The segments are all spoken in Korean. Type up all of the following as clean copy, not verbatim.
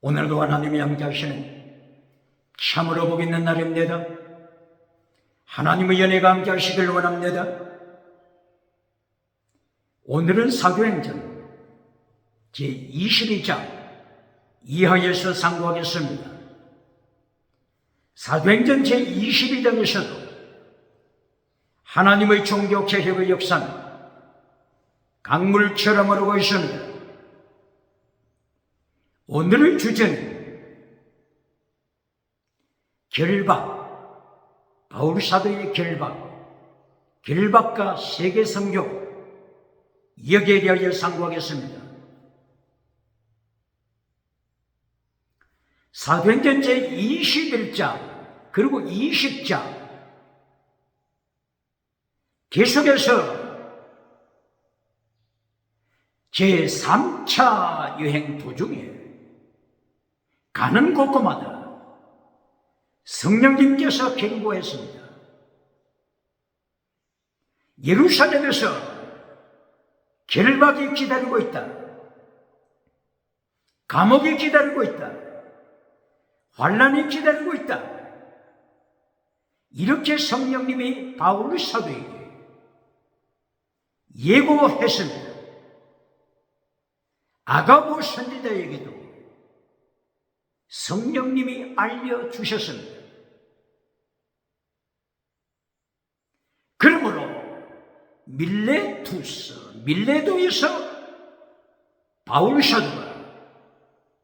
오늘도 하나님이 함께하시는 참으로 복 있는 날입니다. 하나님의 연혜가 함께하시길 원합니다. 오늘은 사도행전 제22장 이하에서 상고하겠습니다. 사도행전 제22장에서도 하나님의 종교개혁의 역사는 강물처럼 흐르고 있습니다. 오늘의 주제는 결박, 바울 사도의 결박과 세계 선교, 여기에 대하여 상고하겠습니다. 사도행전 제21장 그리고 20장 계속해서 제3차 여행 도중에 가는 곳곳마다 성령님께서 경고했습니다. 예루살렘에서 결박이 기다리고 있다. 감옥이 기다리고 있다. 환난이 기다리고 있다. 이렇게 성령님이 바울 사도에게 예고했습니다. 아가보 선지자에게도 성령님이 알려주셨습니다. 그러므로 밀레도에서 바울 사도가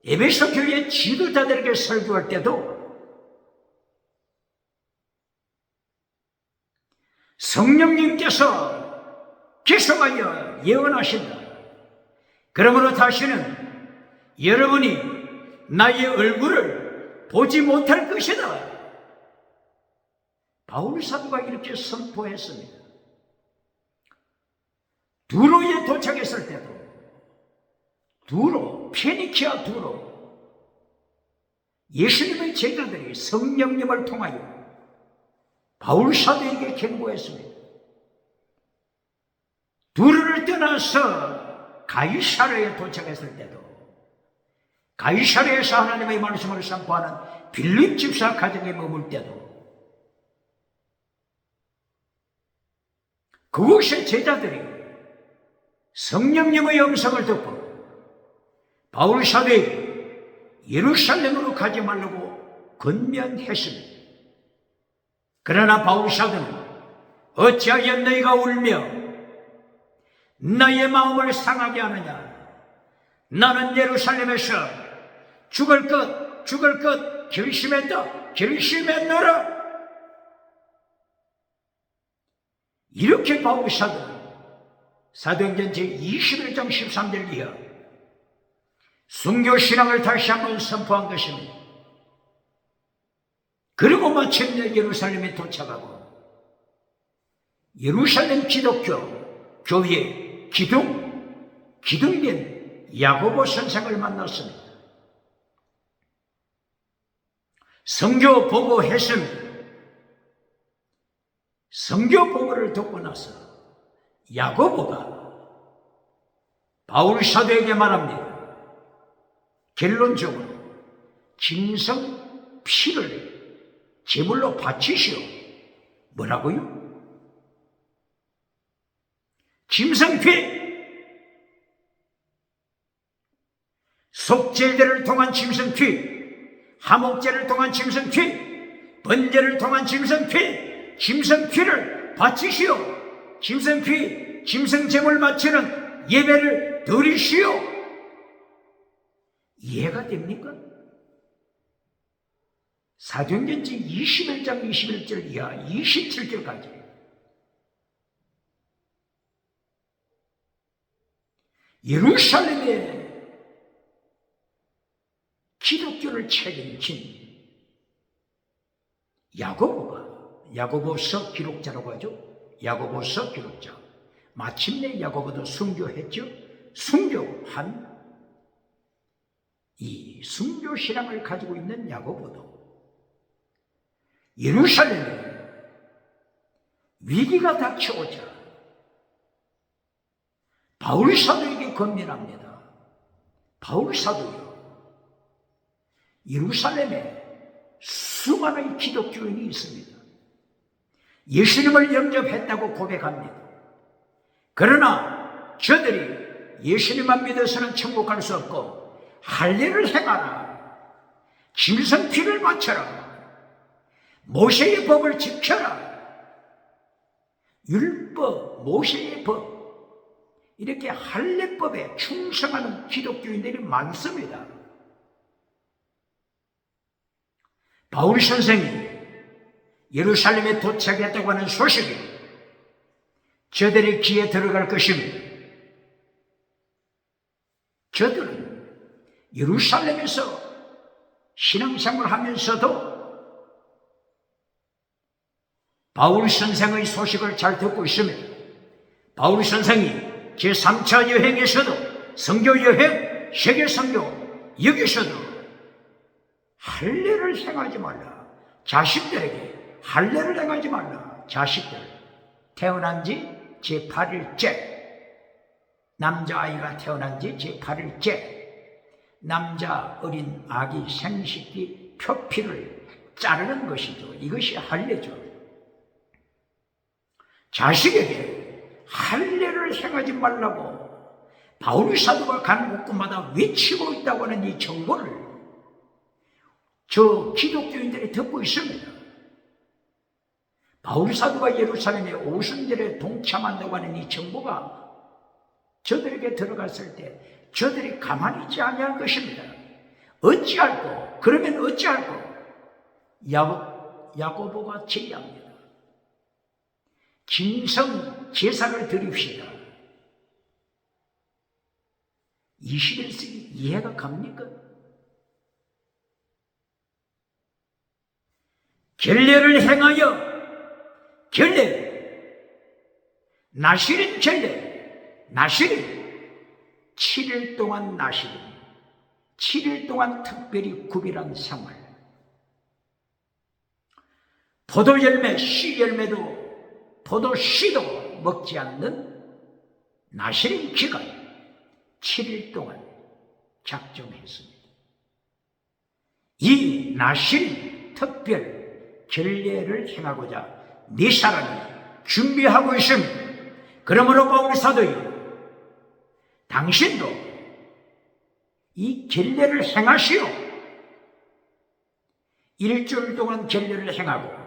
에베소 교회 지도자들에게 설교할 때도 성령님께서 계속하여 예언하신다. 그러므로 다시는 여러분이 나의 얼굴을 보지 못할 것이다. 바울 사도가 이렇게 선포했습니다. 두로에 도착했을 때도 페니키아 두로, 예수님의 제자들이 성령님을 통하여 바울 사도에게 경고했습니다. 두로를 떠나서 가이사랴에 도착했을 때도 가이사랴에서 하나님의 말씀을 선포하는 빌립 집사 가정에 머물 때도 그곳의 제자들이 성령님의 음성을 듣고 바울 사도에게 예루살렘으로 가지 말라고 권면했습니다. 그러나 바울 사도는 어찌하여 너희가 울며 나의 마음을 상하게 하느냐? 나는 예루살렘에서 죽을 것 결심했다. 결심했노라. 이렇게 바울 사도는 사도행전 제21장 13절 이하 순교신앙을 다시 한번 선포한 것입니다. 그리고 마침내 예루살렘에 도착하고 예루살렘 기독교 교회 기둥된 야고보 선생을 만났습니다. 선교 보고했습니다. 선교 보고를 듣고 나서 야고보가 바울 사도에게 말합니다. 결론적으로 짐승 피를 제물로 바치시오. 뭐라고요? 짐승 피, 속죄제를 통한 짐승 피, 하목제를 통한 짐승 피, 번제를 통한 짐승 피, 짐승 피를 바치시오. 짐승 피, 짐승 제물 바치는 예배를 드리시오. 이해가 됩니까? 사도행전 21장 21절 이하 27절까지 예루살렘에 기독교를 책임진 야고보서 기록자라고 하죠. 야고보서 기록자. 마침내 야고보도 순교했죠. 순교한 이 순교 신앙을 가지고 있는 야고보도 예루살렘에 위기가 닥쳐오자 바울 사도에게 권면합니다. 바울 사도요, 예루살렘에 수많은 기독교인이 있습니다. 예수님을 영접했다고 고백합니다. 그러나 저들이 예수님만 믿어서는 천국 갈 수 없고 할례를 행하라, 짐승피를 바쳐라, 모세의 법을 지켜라, 율법, 모세의 법, 이렇게 할례법에 충성하는 기독교인들이 많습니다. 바울 선생이 예루살렘에 도착했다고 하는 소식이 저들의 귀에 들어갈 것입니다. 저들은 예루살렘에서 신앙생활을 하면서도 바울 선생의 소식을 잘 듣고 있습니다. 바울 선생이 제3차 여행에서도, 선교 여행, 세계 선교, 여기서도 할례를 행하지 말라, 자식들에게 할례를 행하지 말라. 자식들 태어난 지 제8일째, 남자아이가 태어난 지 제8일째 남자 어린 아기 생식기 표피를 자르는 것이죠. 이것이 할례죠. 자식에게 할례를 행하지 말라고 바울 사도가 가는 곳곳마다 외치고 있다고 하는 이 정보를 저 기독교인들이 듣고 있습니다. 바울 사도가 예루살렘의 오순절에 동참한다고 하는 이 정보가 저들에게 들어갔을 때 저들이 가만히 있지 아니할 것입니다. 어찌할꼬? 그러면 어찌할꼬? 야고보가 제의합니다. 짐승 제사를 드립시다. 21세기 이해가 갑니까? 결례를 행하여, 결례, 나실인 결례, 나실인 7일 동안 나실인, 7일 동안 특별히 구별한 생활, 포도열매, 씨열매도 포도씨도 먹지 않는 나실인 기간 7일 동안 작정했습니다. 이 나실인 특별 결례를 행하고자 네 사람이 준비하고 있습니다. 그러므로 바울 사도요, 당신도 이 결례를 행하시오. 일주일 동안 결례를 행하고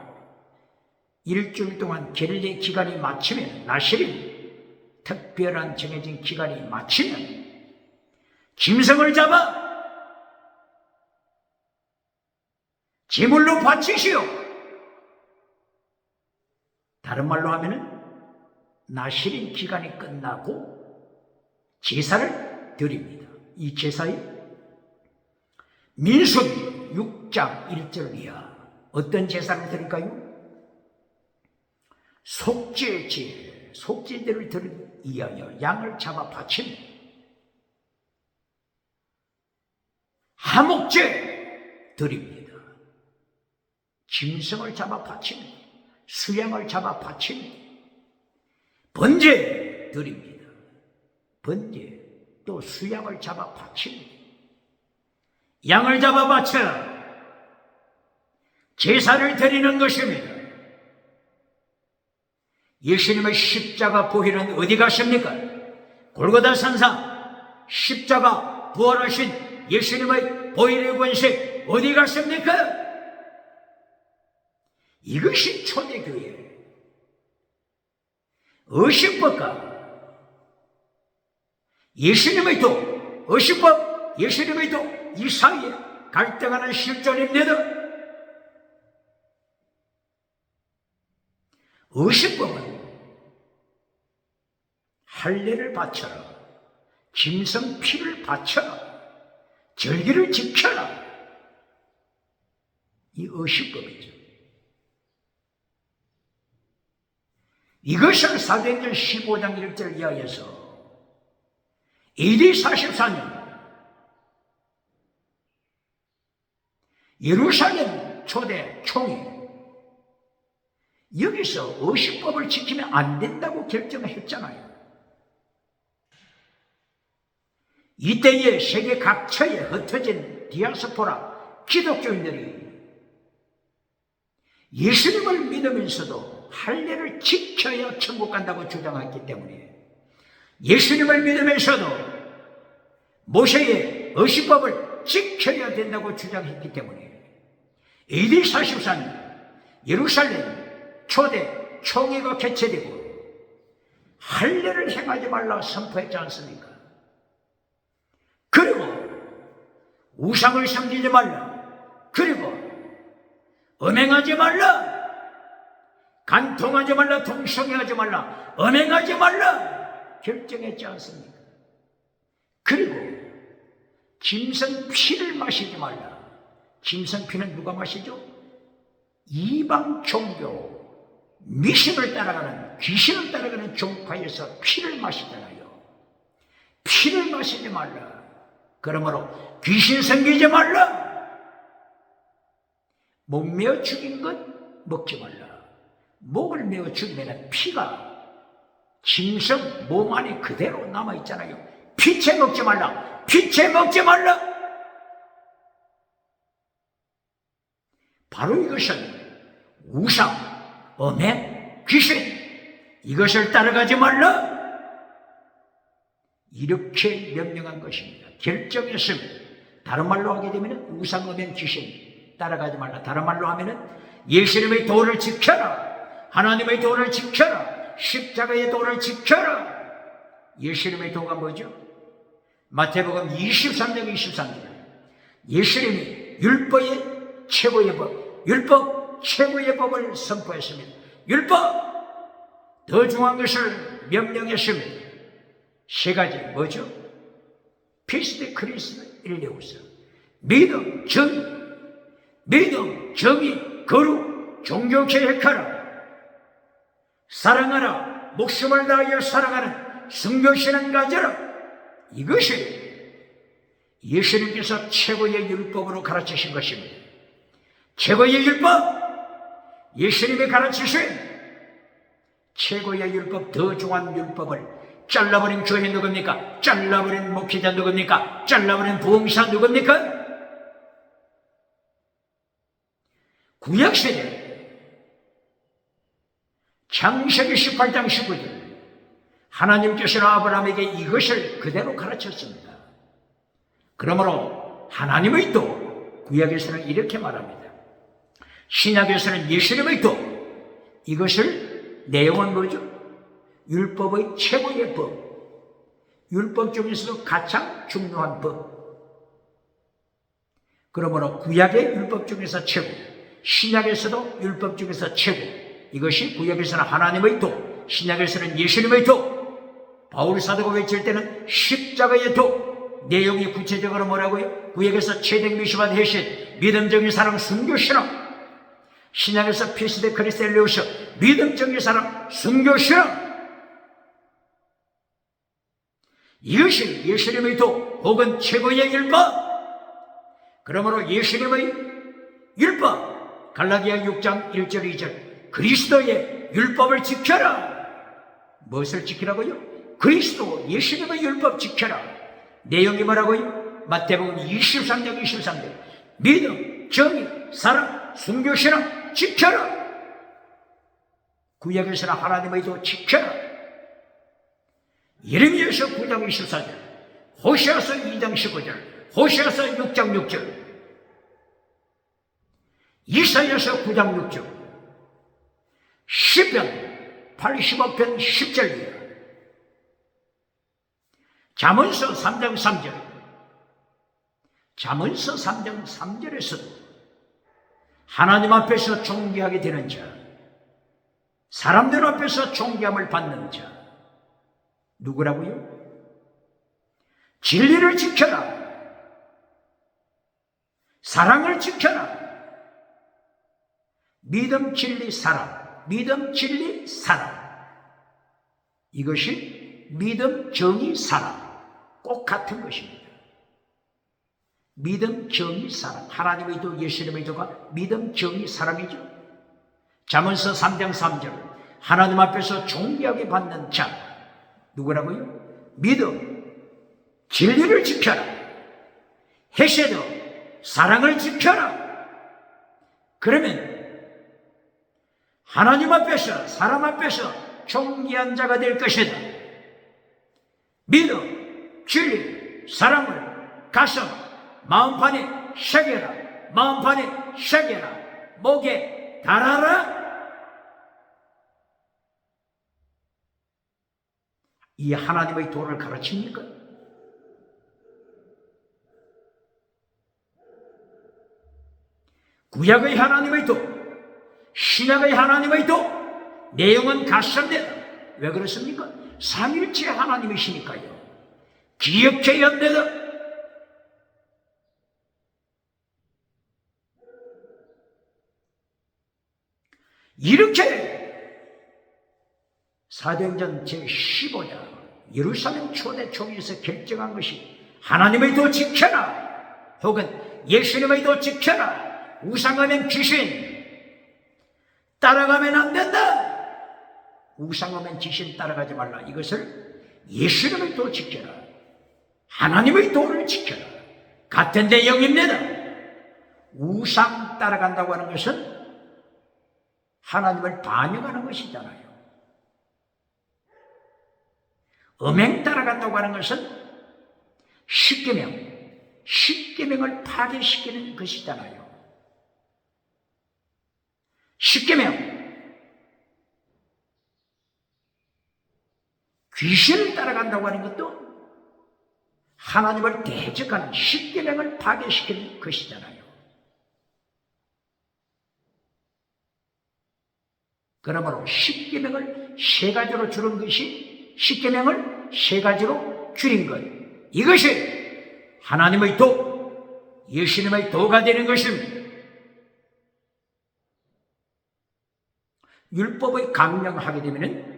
일주일 동안 결례 기간이 마치면, 나실인 특별한 정해진 기간이 마치면 짐승을 잡아 제물로 바치시오. 다른 말로 하면은 나실인 기간이 끝나고 제사를 드립니다. 이 제사에 민수기 6장 1절 이하 어떤 제사를 드릴까요? 속죄제, 속죄제를 드리기 위하여 양을 잡아 바칩니다. 하목제 드립니다. 짐승을 잡아 바칩니다. 수양을 잡아 바칩니다. 번제 드립니다. 번제, 또 수양을 잡아 바칩니다. 양을 잡아 바쳐 제사를 드리는 것입니다. 예수님의 십자가 보혈은 어디 가십니까? 골고다 산상 십자가 부활하신 예수님의 보혈의 권세 어디 갔습니까? 이것이 초대교회예요. 어신법과 예수님의 도, 어신법, 예수님의 도 이 사이에 갈등하는 실존입니다. 어신법은 할례를 바쳐라, 짐승 피를 바쳐라, 절기를 지켜라, 이 어신법이죠. 이것을 사도행전 15장 1절 이하에서 AD 44년 예루살렘 초대 총회 여기서 어신법을 지키면 안 된다고 결정을 했잖아요. 이때에 세계 각처에 흩어진 디아스포라 기독교인들이 예수님을 믿으면서도 할례를 지켜야 천국 간다고 주장했기 때문에, 예수님을 믿으면서도 모세의 어시법을 지켜야 된다고 주장했기 때문에 AD 44년 예루살렘 초대 총회가 개최되고 할례를 행하지 말라 선포했지 않습니까? 그리고 우상을 섬기지 말라, 그리고 음행하지 말라, 간통하지 말라, 동성애하지 말라, 음행하지 말라 결정했지 않습니까? 그리고 짐승 피를 마시지 말라. 짐승 피는 누가 마시죠? 이방 종교, 미신을 따라가는, 귀신을 따라가는 종파에서 피를 마시잖아요. 피를 마시지 말라. 그러므로 귀신 섬기지 말라. 목 메어 죽인 것 먹지 말라. 목을 메어 죽이면 피가 짐승 몸 안에 그대로 남아있잖아요. 피채 먹지 말라. 피채 먹지 말라. 바로 이것은 우상, 음행, 귀신, 이것을 따라가지 말라. 이렇게 명령한 것입니다. 결정했습니다. 다른 말로 하게 되면 우상, 음행, 귀신 따라가지 말라. 다른 말로 하면은 예수님의 도를 지켜라. 하나님의 도를 지켜라. 십자가의 도를 지켜라. 예수님의 도가 뭐죠? 마태복음 23장 23절. 예수님이 율법의 최고의 법, 율법 최고의 법을 선포했습니다. 율법 더 중요한 것을 명령했습니다. 세 가지 뭐죠? 피스데 크리스도 일레우스, 믿음, 정의, 믿음, 정의, 거룩, 종교 계획하라, 사랑하라, 목숨을 다하여 사랑하는 순교신앙 가져라. 이것이 예수님께서 최고의 율법으로 가르치신 것입니다. 최고의 율법, 예수님이 가르치신 최고의 율법, 더 중요한 율법을 잘라버린 교회 누굽니까? 잘라버린 목회자 누굽니까? 잘라버린 부흥사 누굽니까? 구약시대 창세기 18장 19절, 하나님께서는 아브라함에게 이것을 그대로 가르쳤습니다. 그러므로 하나님의 도, 구약에서는 이렇게 말합니다. 신약에서는 예수님의 도, 이것을 내용은 뭐죠? 율법의 최고의 법, 율법 중에서도 가장 중요한 법. 그러므로 구약의 율법 중에서 최고, 신약에서도 율법 중에서 최고. 이것이 구약에서는 하나님의 도, 신약에서는 예수님의 도. 바울 사도가 외칠 때는 십자가의 도. 내용이 구체적으로 뭐라고요? 구약에서 최대 미시반 해신, 믿음적인 사랑, 순교신앙. 신약에서 피스데 크리스텔레우스, 믿음적인 사랑, 순교신앙. 이것이 예수님의 도 혹은 최고의 율법. 그러므로 예수님의 율법, 갈라디아 6장 1절 2절, 그리스도의 율법을 지켜라. 무엇을 지키라고요? 그리스도, 예수님의 율법 지켜라. 내용이 뭐라고요? 마태복음 23장 23절, 믿음, 정의, 사랑, 순교신앙 지켜라. 구약에서는 하나님의 도 지켜라. 예레미야서 9장 24절, 호시아서 2장 15절, 호시아서 6장 6절, 이사야서 9장 6절, 시편 85편 10절이에요. 잠언서 3장 3절, 잠언서 3장 3절에서도 하나님 앞에서 존귀하게 되는 자, 사람들 앞에서 존귀함을 받는 자, 누구라고요? 진리를 지켜라. 사랑을 지켜라. 믿음, 진리, 사랑. 믿음, 진리, 사랑. 이것이 믿음, 정의, 사랑. 꼭 같은 것입니다. 믿음, 정의, 사랑. 하나님의 도, 예수님의 도가 믿음, 정의, 사랑이죠. 잠언서 3장 3절. 하나님 앞에서 존귀하게 받는 자. 누구라고요? 믿음, 진리를 지켜라. 헤세드, 사랑을 지켜라. 그러면 하나님 앞에서 사람 앞에서 존귀한 자가 될 것이다. 믿음, 진리, 사랑을 가슴, 마음판에 새겨라. 마음판에 새겨라. 목에 달아라. 이 하나님의 도를 가르칩니까? 구약의 하나님의 도, 신약의 하나님의 도, 내용은 같습니다. 왜 그렇습니까? 삼일체 하나님이시니까요. 기억해야 합니다. 이렇게 사도행전 제15장 예루살렘 초대 총회에서 결정한 것이 하나님의 도 지켜라, 혹은 예수님의 도 지켜라, 우상하면 귀신 따라가면 안 된다, 우상하면 귀신 따라가지 말라. 이것을 예수님의 도 지켜라, 하나님의 도를 지켜라, 같은 내용입니다. 우상 따라간다고 하는 것은 하나님을 반역하는 것이잖아요. 음행 따라간다고 하는 것은 십계명을 파괴시키는 것이잖아요. 십계명, 귀신을 따라간다고 하는 것도 하나님을 대적하는 십계명을 파괴시키는 것이잖아요. 그러므로 십계명을 세 가지로 줄인 것이, 십계명을 세 가지로 줄인 것, 이것이 하나님의 도, 예수님의 도가 되는 것입니다. 율법의 강령하게 되면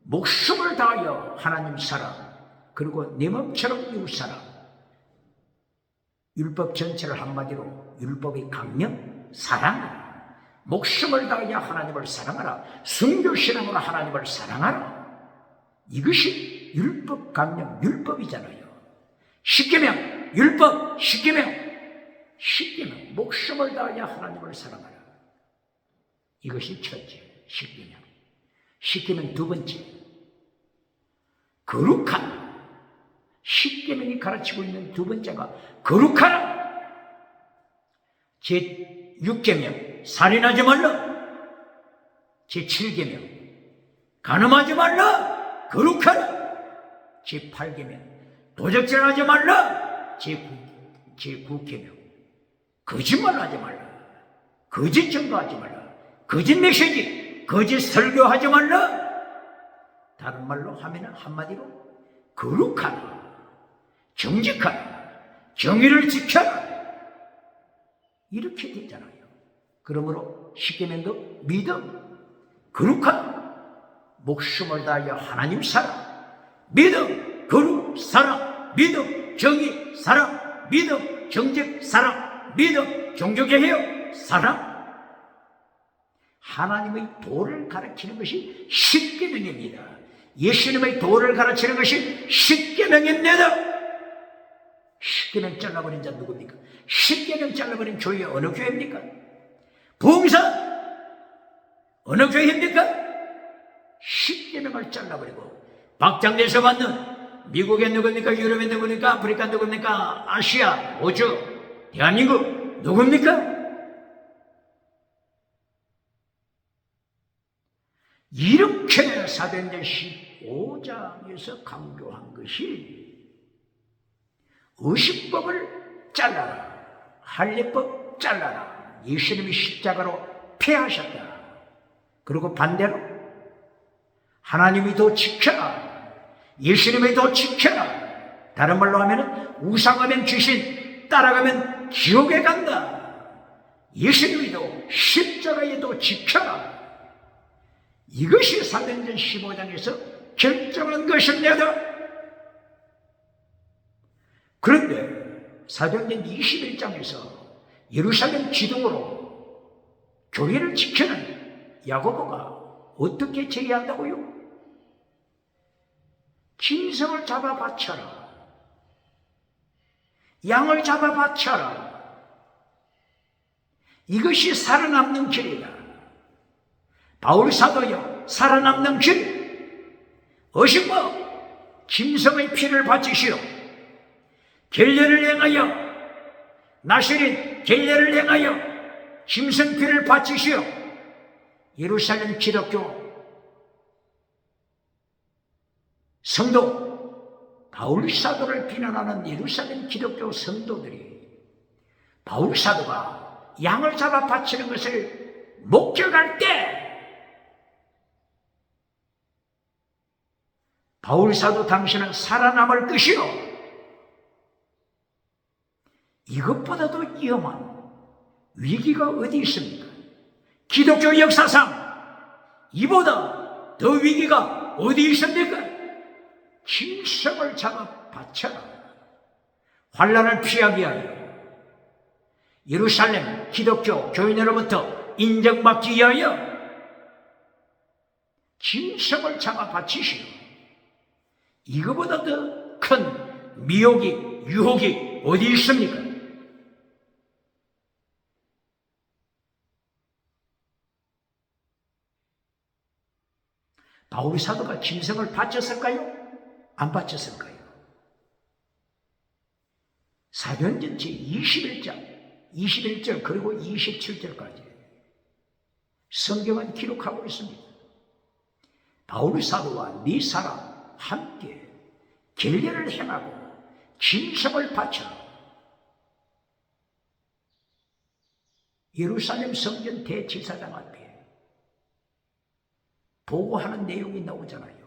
목숨을 다하여 하나님 사랑, 그리고 내 몸처럼 이웃 사랑, 율법 전체를 한마디로 율법의 강령, 사랑, 목숨을 다하여 하나님을 사랑하라, 순교신앙으로 하나님을 사랑하라. 이것이 율법 강령, 율법이잖아요. 십계명, 율법, 십계명, 목숨을 다하여 하나님을 사랑하라. 이것이 첫째, 십계명. 십계명 두 번째, 거룩하라. 십계명이 가르치고 있는 두 번째가 거룩하라. 제6계명, 살인하지 말라. 제7계명, 간음하지 말라, 거룩하라. 제8계명, 도적질하지 말라. 제9계명, 거짓말하지 말라, 거짓 증거하지 말라, 거짓 메시지, 거짓 설교하지 말라. 다른 말로 하면 한마디로 거룩하라, 정직하라, 정의를 지켜라, 이렇게 되잖아요. 그러므로 십계명도 믿음, 거룩하라, 목숨을 다하여 하나님 사랑, 믿음, 거룩, 사랑, 믿음, 정의, 사랑, 믿음, 정직, 사랑, 믿음, 종교개혁, 사랑. 하나님의 도를 가르치는 것이 십계명입니다. 예수님의 도를 가르치는 것이 십계명입니다. 십계명 잘라버린 자 누굽니까? 십계명 잘라버린 교회 어느 교회입니까? 부흥사 어느 교회입니까? 십계명을 잘라버리고 박장대에서 받는 미국에 누굽니까? 유럽에 누굽니까? 아프리카 누굽니까? 아시아, 호주, 대한민국 누굽니까? 이렇게 사도행전 15장에서 강조한 것이 의식법을 잘라라, 할례법 잘라라, 예수님이 십자가로 폐하셨다. 그리고 반대로 하나님이 더 지켜라, 예수님이 더 지켜라. 다른 말로 하면 우상하면 귀신, 따라가면 지옥에 간다. 예수님이 더 십자가에 더 지켜라. 이것이 사도행전 15장에서 결정한 것입니다. 그런데 사도행전 21장에서 예루살렘 기둥으로 교회를 지키는 야고보가 어떻게 제의한다고요? 짐승을 잡아 바쳐라, 양을 잡아 바쳐라, 이것이 살아남는 길이다. 바울 사도여, 살아남는 길, 어신고 짐승의 피를 바치시오. 결례를 행하여, 나시린 결례를 행하여 짐승 피를 바치시오. 예루살렘 기독교 성도, 바울 사도를 비난하는 예루살렘 기독교 성도들이 바울 사도가 양을 잡아 바치는 것을 목격할 때 바울 사도 당신은 살아남을 것이요, 이것보다도 위험한 위기가 어디 있습니까? 기독교 역사상 이보다 더 위기가 어디 있습니까? 짐승을 잡아 바쳐라. 환난을 피하기 위하여, 예루살렘 기독교 교인으로부터 인정받기 위하여 짐승을 잡아 바치시오. 이거보다 더 큰 미혹이, 유혹이 어디 있습니까? 바울 사도가 짐승을 바쳤을까요? 안 바쳤을까요? 사도행전 제21절 그리고 27절까지 성경은 기록하고 있습니다. 바울 사도와 네 사람 함께 결례를 행하고 짐승을 바쳐 예루살렘 성전 대제사장 앞에 보고하는 내용이 나오잖아요.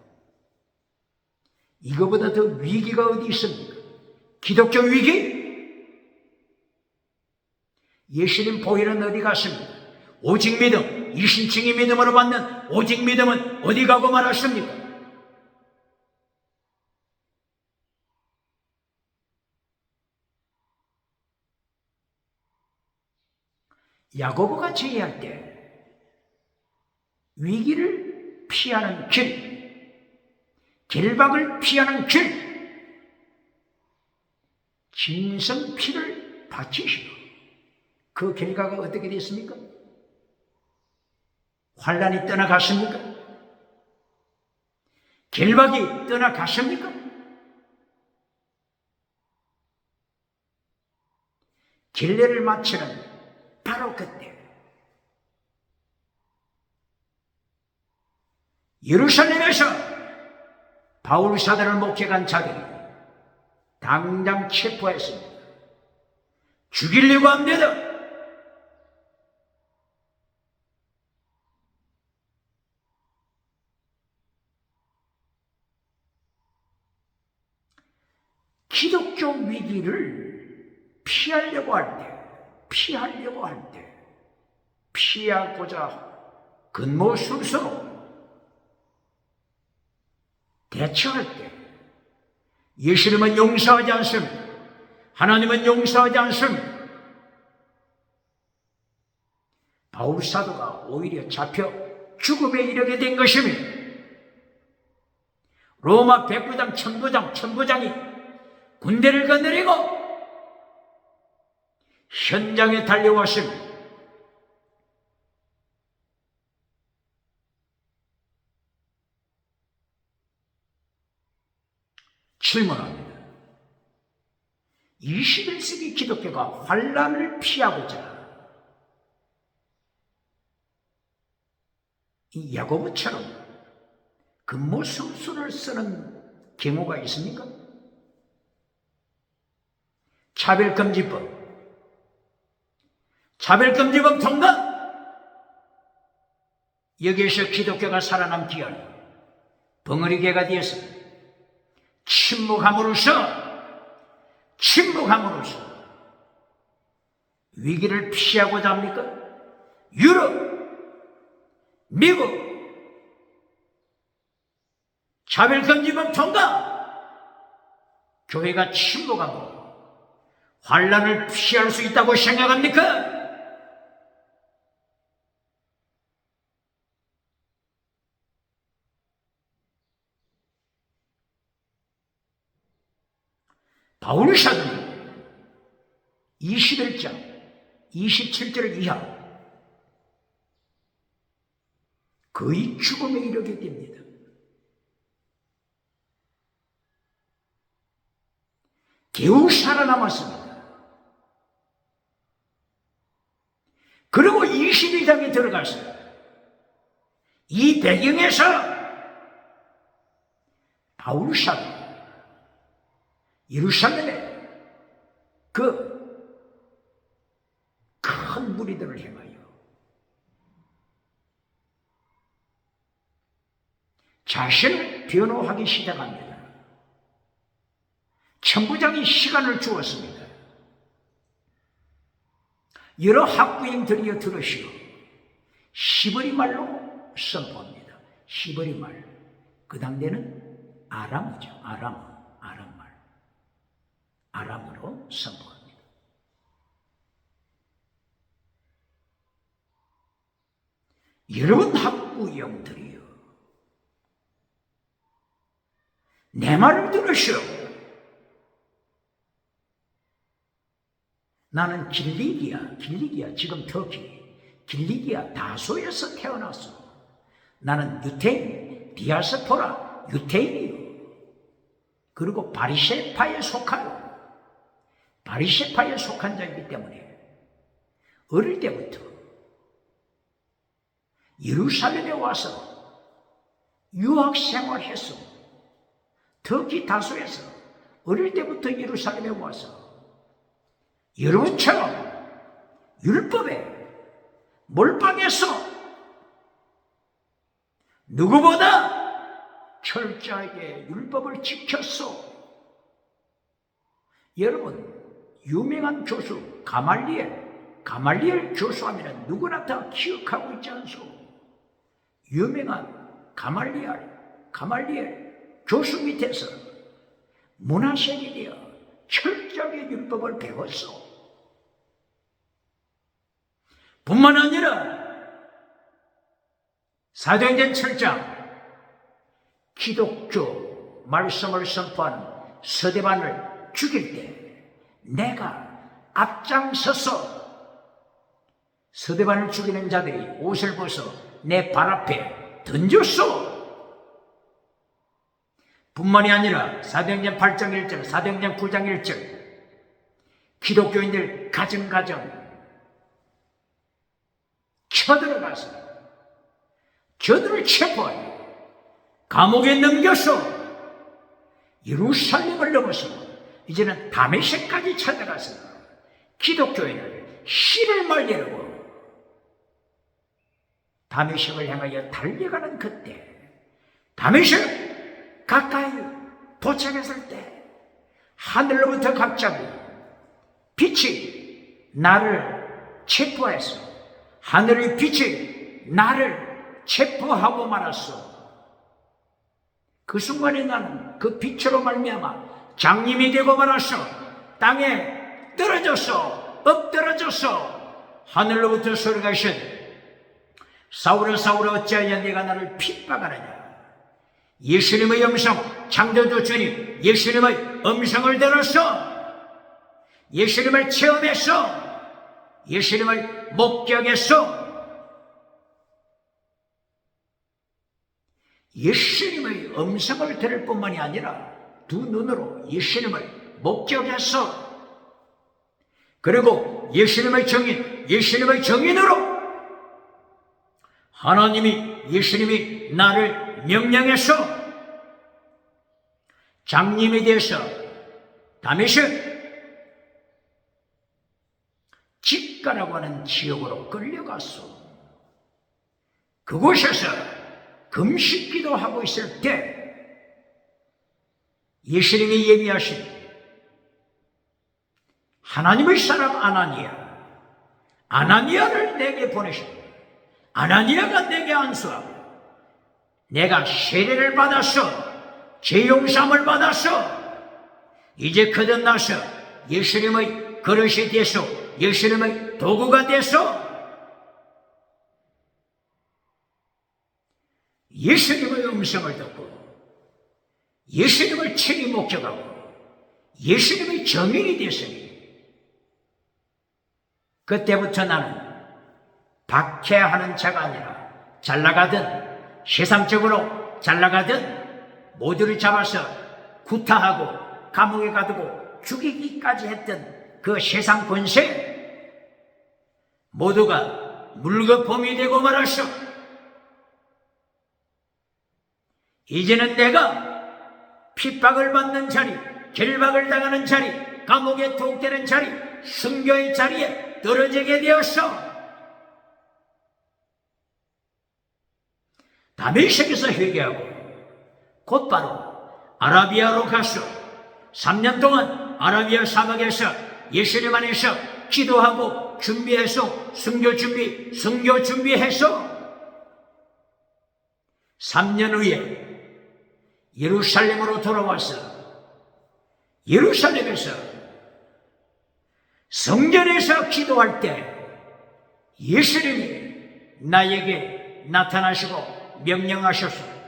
이거보다 더 위기가 어디 있습니까? 기독교 위기? 예수님 보혈은 어디 갔습니까? 오직 믿음, 이신칭의 믿음으로 받는 오직 믿음은 어디 가고 말았습니까? 야고보가 제의할 때 위기를 피하는 길, 결박을 피하는 길, 짐승 피를 바치시오. 그 결과가 어떻게 됐습니까? 환난이 떠나갔습니까? 결박이 떠나갔습니까? 결례를 마치는 바로 그때 예루살렘에서 바울 사도를 목격한 자들이 당장 체포했습니다. 죽이려고 합니다. 기독교 위기를 피하려고 할 때, 피하고자 근무술수로 대처할 때, 예수님은 용서하지 않습니다. 하나님은 용서하지 않습니다. 바울 사도가 오히려 잡혀 죽음에 이르게 된 것입니다. 로마 백부장, 천부장이 군대를 거느리고 현장에 달려왔습니다. 질문합니다. 21세기 기독교가 환난을 피하고자 이 야고보처럼 근무술수를 쓰는 경우가 있습니까? 차별금지법 통과! 여기에서 기독교가 살아남기 위하여 벙어리개가 되어서 침묵함으로써 위기를 피하고자 합니까? 유럽, 미국, 차별금지법 통과! 교회가 침묵함으로 환난을 피할 수 있다고 생각합니까? 바울 사도는 21장 27절 이하 거의 죽음에 이르게 됩니다. 겨우 살아남았습니다. 그리고 22장에 들어갔어요. 이 배경에서 바울사도 예루살렘에 그 큰 무리들을 행하여 자신을 변호하기 시작합니다. 천부장이 시간을 주었습니다. 여러 학부형들이여 들으시오. 시브리 말로 선포합니다. 시브리 말. 그 당대는 아람이죠. 아람말. 아람으로 선포합니다. 여러분 학부형들이여, 내 말을 들으시오. 나는 길리기아, 지금 터키, 길리기아 다소에서 태어났어. 나는 유태인, 디아스포라 유태인이요. 그리고 바리새파에 속하여. 바리새파에 속한 자이기 때문에 어릴 때부터 예루살렘에 와서 유학 생활했어. 터키 다소에서 어릴 때부터 예루살렘에 와서 여러분처럼 율법에 몰빵해서 누구보다 철저하게 율법을 지켰어. 여러분, 유명한 교수 가말리엘 교수하면 누구나 다 기억하고 있지 않소? 유명한 가말리엘 교수 밑에서 문화생이 되어 철저하게 율법을 배웠어. 뿐만 아니라 사도행전 7장 기독교 말씀을 선포하는 서대반을 죽일 때 내가 앞장서서 서대반을 죽이는 자들이 옷을 벗어 내 발 앞에 던졌어. 뿐만이 아니라 사도행전 8장 1절, 사도행전 9장 1절 기독교인들 가정 쳐들어가서 저들을 체포하여 감옥에 넘겨서 예루살렘을 넘어서 이제는 다메섹까지 찾아가서 기독교인을 씨를 말리려고 다메섹을 향하여 달려가는 그때 다메섹 가까이 도착했을 때 하늘로부터 갑자기 빛이 나를 체포했어. 하늘의 빛이 나를 체포하고 말았어. 그 순간에 나는 그 빛으로 말미암아 장님이 되고 말았어. 땅에 떨어졌어. 엎드러졌어. 하늘로부터 소리가 있으되 사울아 사울아 어찌하여 네가 나를 핍박하느냐. 예수님의 음성, 창조주 주님 예수님의 음성을 들었어. 예수님을 체험했어. 예수님을 목격했어. 예수님의 음성을 들을 뿐만이 아니라 두 눈으로 예수님을 목격했어. 그리고 예수님의 정인으로 예수님이 나를 명령해서 장님이 돼서 다메섹 집가라고 하는 지역으로 끌려갔어. 그곳에서 금식기도 하고 있을 때 예수님이 예비하신 하나님의 사람 아나니아를 내게 보내셨다. 아나니아가 내게 안수하고 내가 세례를 받았어. 죄용삼을 받았어. 이제 거듭나서 예수님의 그릇이 되소. 예수님의 도구가 되소. 예수님의 음성을 듣고 예수님을 친히 목격하고 예수님의 정인이 되었으니 그때부터 나는 박해하는 자가 아니라 잘나가든 세상적으로 잘나가든 모두를 잡아서 구타하고 감옥에 가두고 죽이기까지 했던 그 세상 권세 모두가 물거품이 되고 말았어. 이제는 내가 핍박을 받는 자리, 결박을 당하는 자리, 감옥에 투옥되는 자리, 순교의 자리에 떨어지게 되었어. 다메섹에서 회개하고 곧바로 아라비아로 갔어. 3년 동안 아라비아 사막에서 예수님 안에서 기도하고 준비해서 순교 준비해서 3년 후에 예루살렘으로 돌아왔어. 예루살렘에서 성전에서 기도할 때 예수님이 나에게 나타나시고 명령하셨어.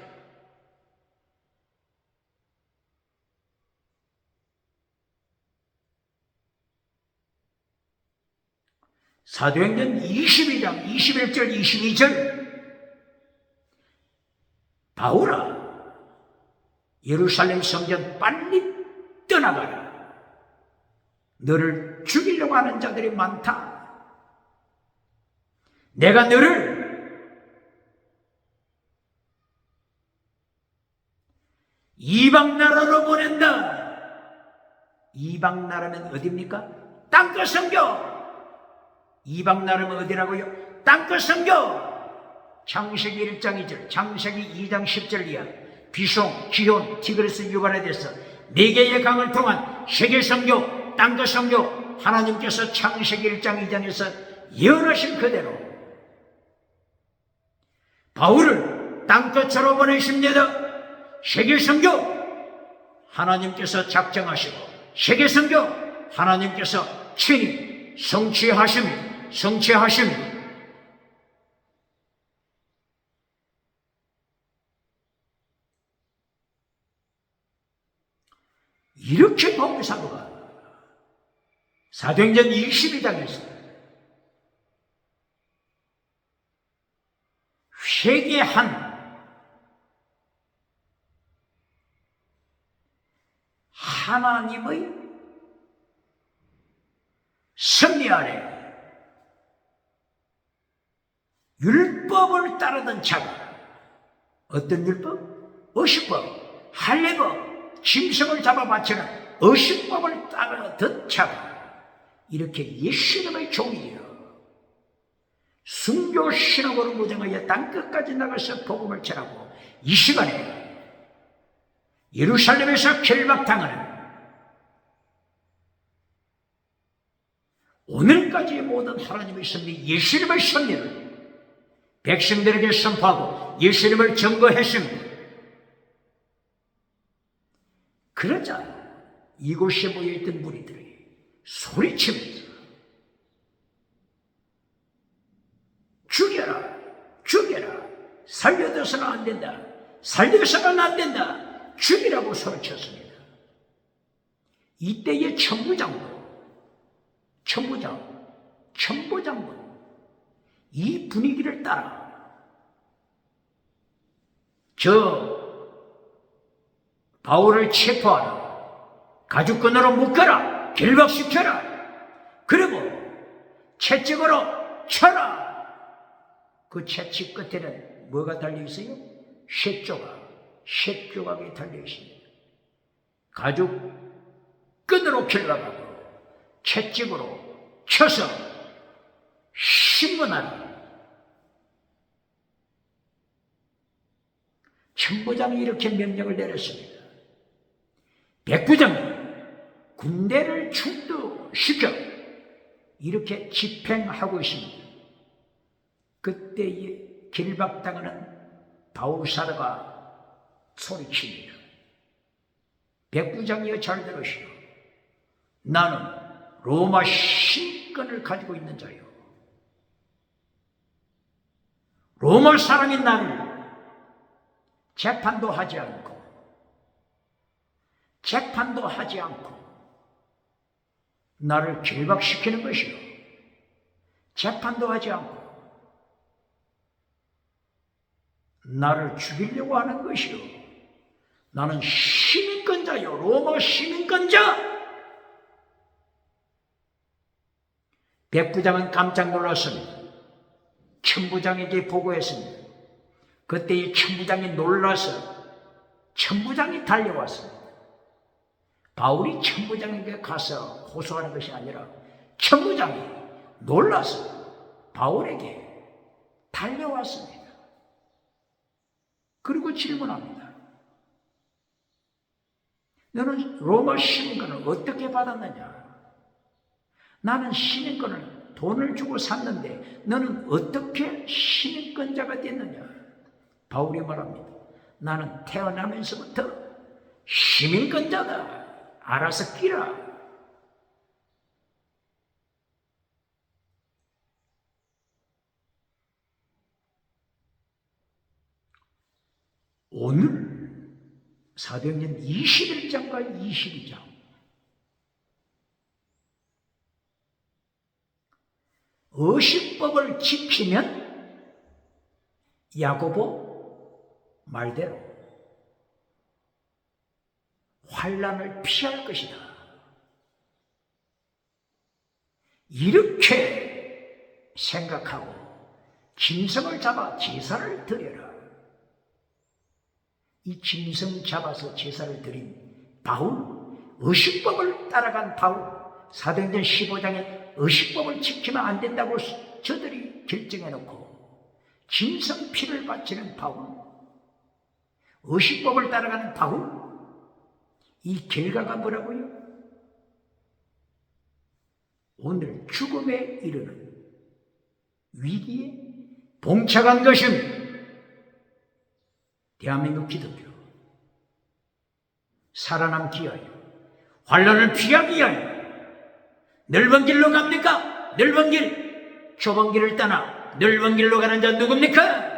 사도행전 22장 21절 22절 바울아 예루살렘 성전 빨리 떠나가라. 너를 죽이려고 하는 자들이 많다. 내가 너를 이방 나라로 보낸다. 이방 나라는 어디입니까? 땅끝 선교. 이방 나라는 어디라고요? 땅끝 선교. 창세기 1장 2절, 창세기 2장 10절 이하 비송, 기혼, 티그리스 유발에대해서 4개의 강을 통한 세계 선교, 땅끝 선교 하나님께서 창세기 1장 2장에서 예언하신 그대로 바울을 땅끝으로 보내십니다. 세계 선교 하나님께서 작정하시고 세계 선교 하나님께서 친히 성취하십니다. 이렇게 바울 사도가 사도행전 22장에서 회개한 하나님의 섭리 아래 율법을 따르던 자가 어떤 율법? 어식법, 할례법, 짐승을 잡아 바치는 어식법을 따르던 자가 이렇게 예수님의 종이요 순교 신학으로 무장하여 땅끝까지 나가서 복음을 전하고 이 시간에 예루살렘에서 결박당하는 오늘까지의 모든 하나님의 섭리, 예수님의 섭리를 백성들에게 선포하고 예수님을 증거했습니다. 그러자 이곳에 모여있던 무리들이 소리치면서 죽여라, 죽여라, 살려둬서는 안 된다, 살려서는 안 된다, 죽이라고 소리쳤습니다. 이때의 천부장군 이 분위기를 따라 바울을 체포하라, 가죽끈으로 묶어라, 결박시켜라, 그리고 채찍으로 쳐라. 그 채찍 끝에는 뭐가 달려있어요? 셋조각이 달려있습니다. 가죽끈으로 결박하고 채찍으로 쳐서 신문하라. 천부장이 이렇게 명령을 내렸습니다. 백부장이 군대를 출두시켜 이렇게 집행하고 있습니다. 그때에 길박당하는 바울사도가 소리칩니다. 백부장이여 잘 들으시오. 나는 로마 신권을 가지고 있는 자요. 로마 사람이 나를 재판도 하지 않고 나를 결박시키는 것이요. 재판도 하지 않고 나를 죽이려고 하는 것이요. 나는 시민권자요. 로마 시민권자. 백부장은 깜짝 놀랐습니다. 천부장에게 보고했습니다. 그때 이 천부장이 놀라서 천부장이 달려왔습니다. 바울이 천부장에게 가서 호소하는 것이 아니라 천부장이 놀라서 바울에게 달려왔습니다. 그리고 질문합니다. 너는 로마 시민권을 어떻게 받았느냐? 나는 시민권을 돈을 주고 샀는데 너는 어떻게 시민권자가 됐느냐? 바울이 말합니다. 나는 태어나면서부터 시민권자다. 알아서 끼라. 오늘 사도행전 21장과 22장 의식법을 지키면 야고보 말대로 환난을 피할 것이다. 이렇게 생각하고 짐승을 잡아 제사를 드려라. 이 짐승 잡아서 제사를 드린 바울, 의식법을 따라간 바울, 사도행전 15장에 의식법을 지키면 안 된다고 저들이 결정해놓고 짐승 피를 바치는 바울, 의식법을 따라가는 바울, 이 결과가 뭐라고요? 오늘 죽음에 이르는 위기에 봉착한 것입니다. 대한민국 기독교 살아남기 위하여, 환난을 피하기 위하여 넓은 길로 갑니까? 넓은 길, 좁은 길을 떠나 넓은 길로 가는 자 누굽니까?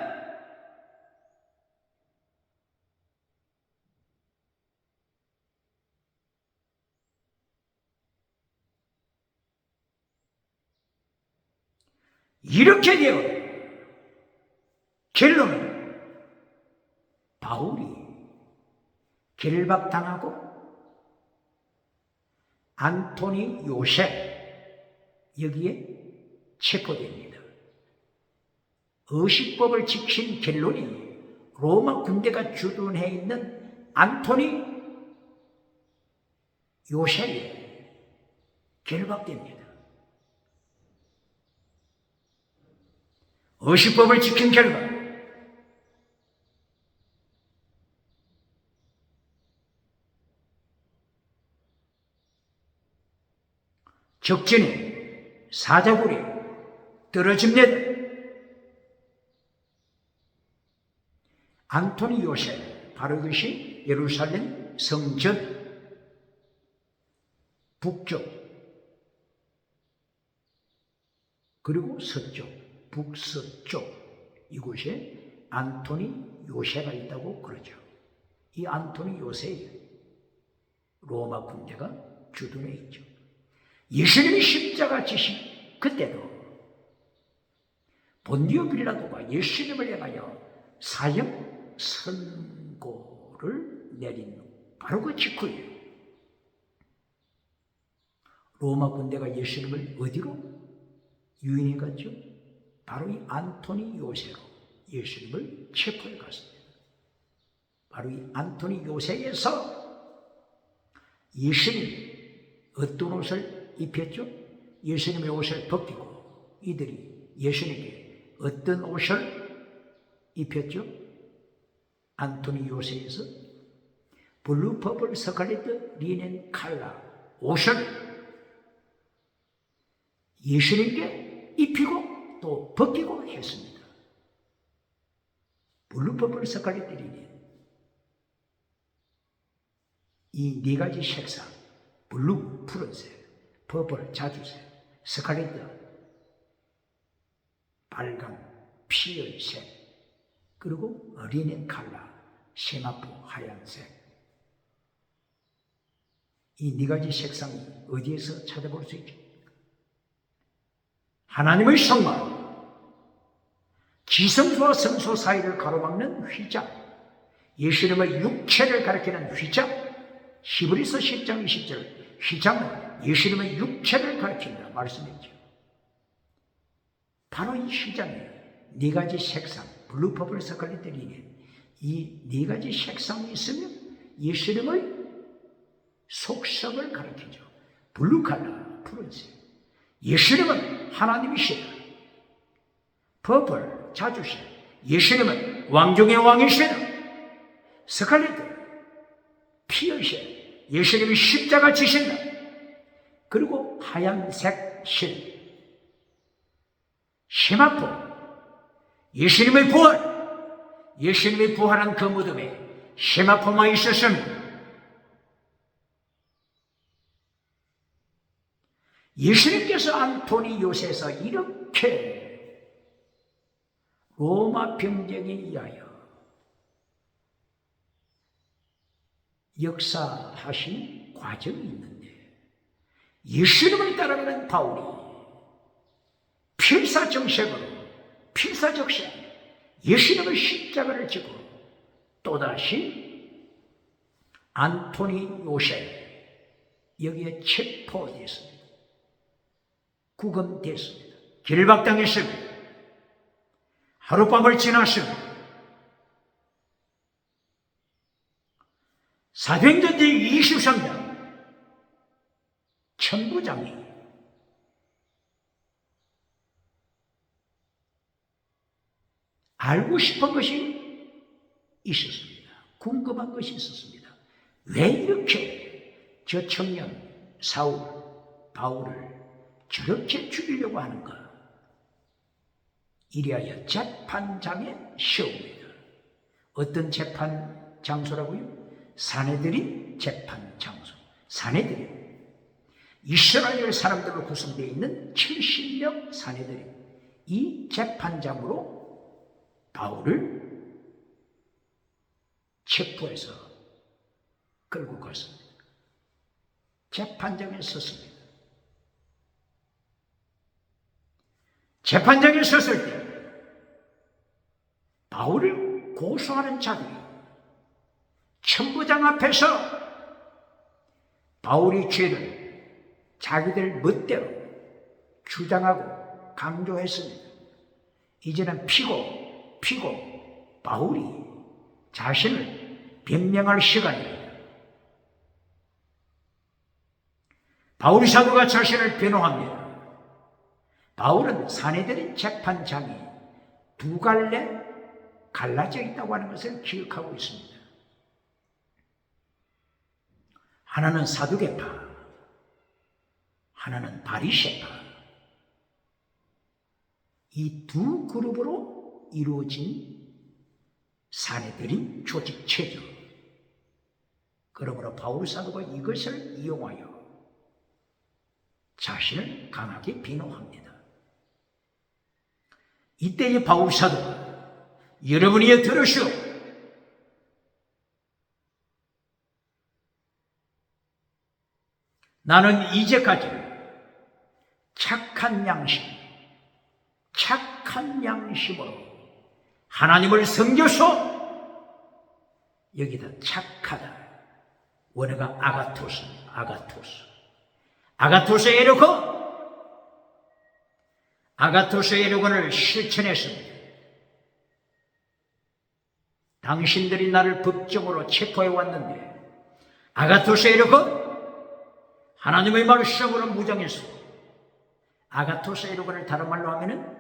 이렇게 되어 결론은 바울이 결박당하고 안토니 요셉 여기에 체포됩니다. 의식법을 지킨 결론이 로마 군대가 주둔해 있는 안토니 요셉에 결박됩니다. 의식법을 지킨 결과 적진이 사자굴이 떨어집니다. 안토니 요셉, 바로 이것이 예루살렘 성전 북쪽 그리고 서쪽, 북서쪽 이곳에 안토니 요셉가 있다고 그러죠. 이 안토니 요셉이 로마 군대가 주둔해 있죠. 예수님이 십자가 지신 그때도 본디오 빌라도가 예수님을 향하여 사형 선고를 내린 바로 그 직후에 로마 군대가 예수님을 어디로 유인해 갔죠? 바로 이 안토니 요새로 예수님을 체포해 갔습니다. 바로 이 안토니 요새에서 예수님 어떤 옷을 입혔죠? 예수님의 옷을 벗기고 이들이 예수님께 어떤 옷을 입혔죠? 안토니 요새에서 블루 퍼플 스칼렛 리넨 칼라 옷을 예수님께 입히고 또 벗기고 했습니다. 블루 퍼플 스칼렛 리넨 이 네 가지 색상 블루 푸른색, 퍼플 자주색, 스칼렛 빨강 피열색 그리고 리넨 칼라 세마포 하얀색 이 네 가지 색상이 어디에서 찾아볼 수 있죠? 하나님의 성막, 지성소와 성소 사이를 가로막는 휘장, 예수님의 육체를 가리키는 휘장, 히브리서 10장 20절, 휘장은 예수님의 육체를 가리킨다 말씀했죠. 바로 이 휘장이 네 가지 색상, 블루, 퍼플, 스칼렛, 리넨, 이 네 가지 색상이 있으면 예수님의 속성을 가리키죠. 블루 컬러, 푸른색. 예수님은 하나님이시다. 퍼플, 자주색. 예수님은 왕중의 왕이시다. 스칼렛, 피어색. 예수님이 십자가 지신다. 그리고 하얀색 실. 시마포, 예수님의 부활. 예수님이 부활한 그 무덤에 시마포만 있었습니다. 예수님께서 안토니 요새에서 이렇게 로마 병정에 의하여 역사하신 과정이 있는데, 예수님을 따라가는 바울이 필사정색으로, 필사적색 예수님의 십자가를 지고 또다시 안토니 요새 여기에 체포됐습니다. 구금됐습니다. 길박당했습니다. 하룻밤을 지났습니다. 사도행전 제23장 천부장이 알고 싶은 것이 있었습니다. 궁금한 것이 있었습니다. 왜 이렇게 저 청년 사울, 바울을 저렇게 죽이려고 하는가? 이리하여 재판장에 세웁니다. 어떤 재판 장소라고요? 사내들인 재판 장소. 사내들인 이스라엘 사람들로 구성되어 있는 70명 사내들인 이 재판장으로 바울을 체포해서 끌고 갔습니다. 재판장에 섰습니다. 재판장에 섰을 때 바울을 고소하는 자들이 천부장 앞에서 바울의 죄를 자기들 멋대로 주장하고 강조했습니다. 이제는 피고 바울이 자신을 변명할 시간입니다. 바울 사도가 자신을 변호합니다. 바울은 사내들인 재판장이 두 갈래 갈라져 있다고 하는 것을 기억하고 있습니다. 하나는 사두개파, 하나는 바리새파. 이 두 그룹으로 이루어진 사내들인 조직체죠. 그러므로 바울 사도가 이것을 이용하여 자신을 강하게 비난합니다. 이때의 바울 사도가 여러분이 들으시오. 나는 이제까지 착한 양심으로 하나님을 섬겨서, 여기다 착하다, 원어가 아가토스 에르곤을 실천했습니다. 당신들이 나를 법정으로 체포해 왔는데 아가토스 에르곤, 하나님의 말씀으로 무장했어. 아가토스 에르곤을 다른 말로 하면은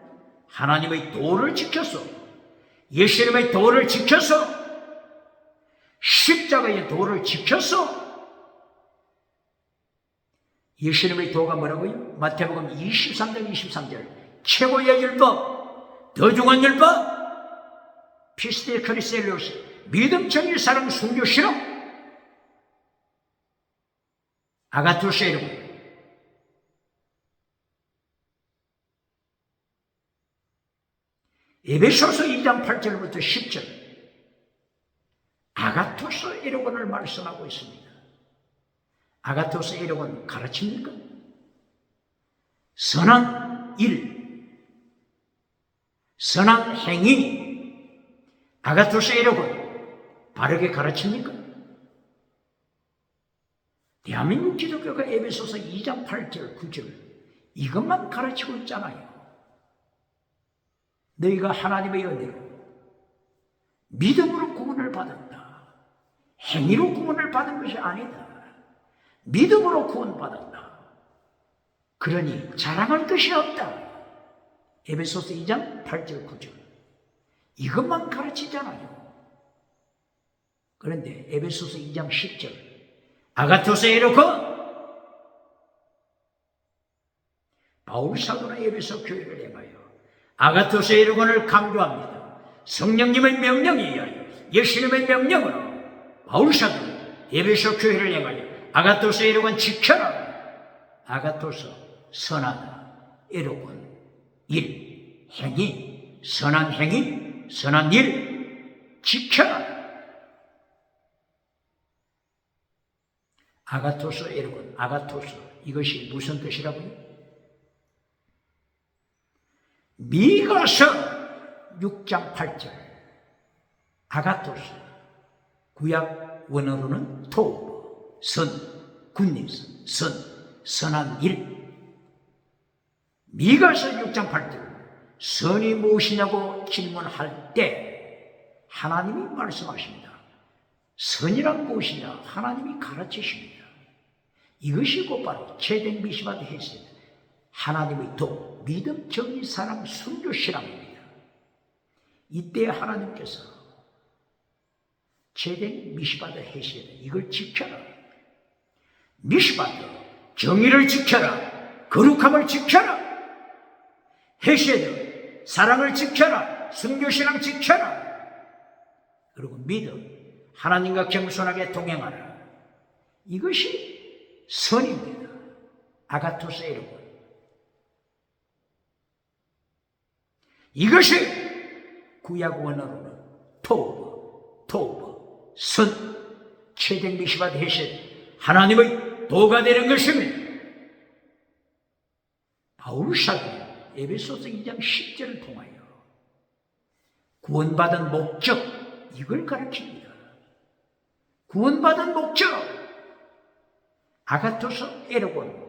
하나님의 도를 지켰어. 예수님의 도를 지켰어. 십자가의 도를 지켰어. 예수님의 도가 뭐라고요? 마태복음 23장 23절. 최고의 율법, 더 중한 율법, 피스테 크리스텔로스, 믿음, 정의, 사랑, 순교, 신앙. 아가토스 에르곤. 에베소서 2장 8절부터 10절, 아가토스 에르곤을 말씀하고 있습니다. 아가토스 에르곤 가르칩니까? 선한 일, 선한 행위, 아가토스 에로군 바르게 가르칩니까? 대한민국 기독교가 에베소서 2장 8절 9절 이것만 가르치고 있잖아요. 너희가 하나님의 은혜로 믿음으로 구원을 받았다. 행위로 구원을 받은 것이 아니다. 믿음으로 구원받았다. 그러니 자랑할 것이 없다. 에베소서 2장 8절 9절 이것만 가르치잖아요. 그런데 에베소서 2장 10절 아가토스 에로고 바울 사도는 에베소 교회를 향하여 아가토스 에로곤을 강조합니다. 성령님의 명령에 의하여 예수님의 명령으로 바울 사도는 에베소 교회를 향하여 아가토스 에로곤 지켜라. 아가토스 선하다. 에로곤 일 행위 선한 행위 선한 일 지켜라. 아가토스 에로곤 아가토스 이것이 무슨 뜻이라고요? 미가서 6장 8절 아가토스 구약 원어로는 토, 선, 굿니스, 선한 일. 미가서 6장 8절 선이 무엇이냐고 질문할 때 하나님이 말씀하십니다. 선이란 무엇이냐 하나님이 가르치십니다. 이것이 곧바로 체댕 미시바드 헤세드 하나님의 도, 믿음, 정의, 사랑, 순교, 신앙입니다. 이때 하나님께서 체댕 미시바드 헤세드 이걸 지켜라. 미시바드 정의를 지켜라. 거룩함을 지켜라. 헤세드 사랑을 지켜라. 순교, 신앙 지켜라. 그리고 믿음 하나님과 겸손하게 동행하라. 이것이 선입니다. 아가토스 에로곤. 이것이 구약 원어로는 토브, 선, 체댕 미시바드 헤셋 하나님의 도가 되는 것입니다. 바울 사도는 에베소서 2장 10절을 통하여 구원받은 목적 이걸 가르칩니다. 구원받은 목적 아가토스 에로곤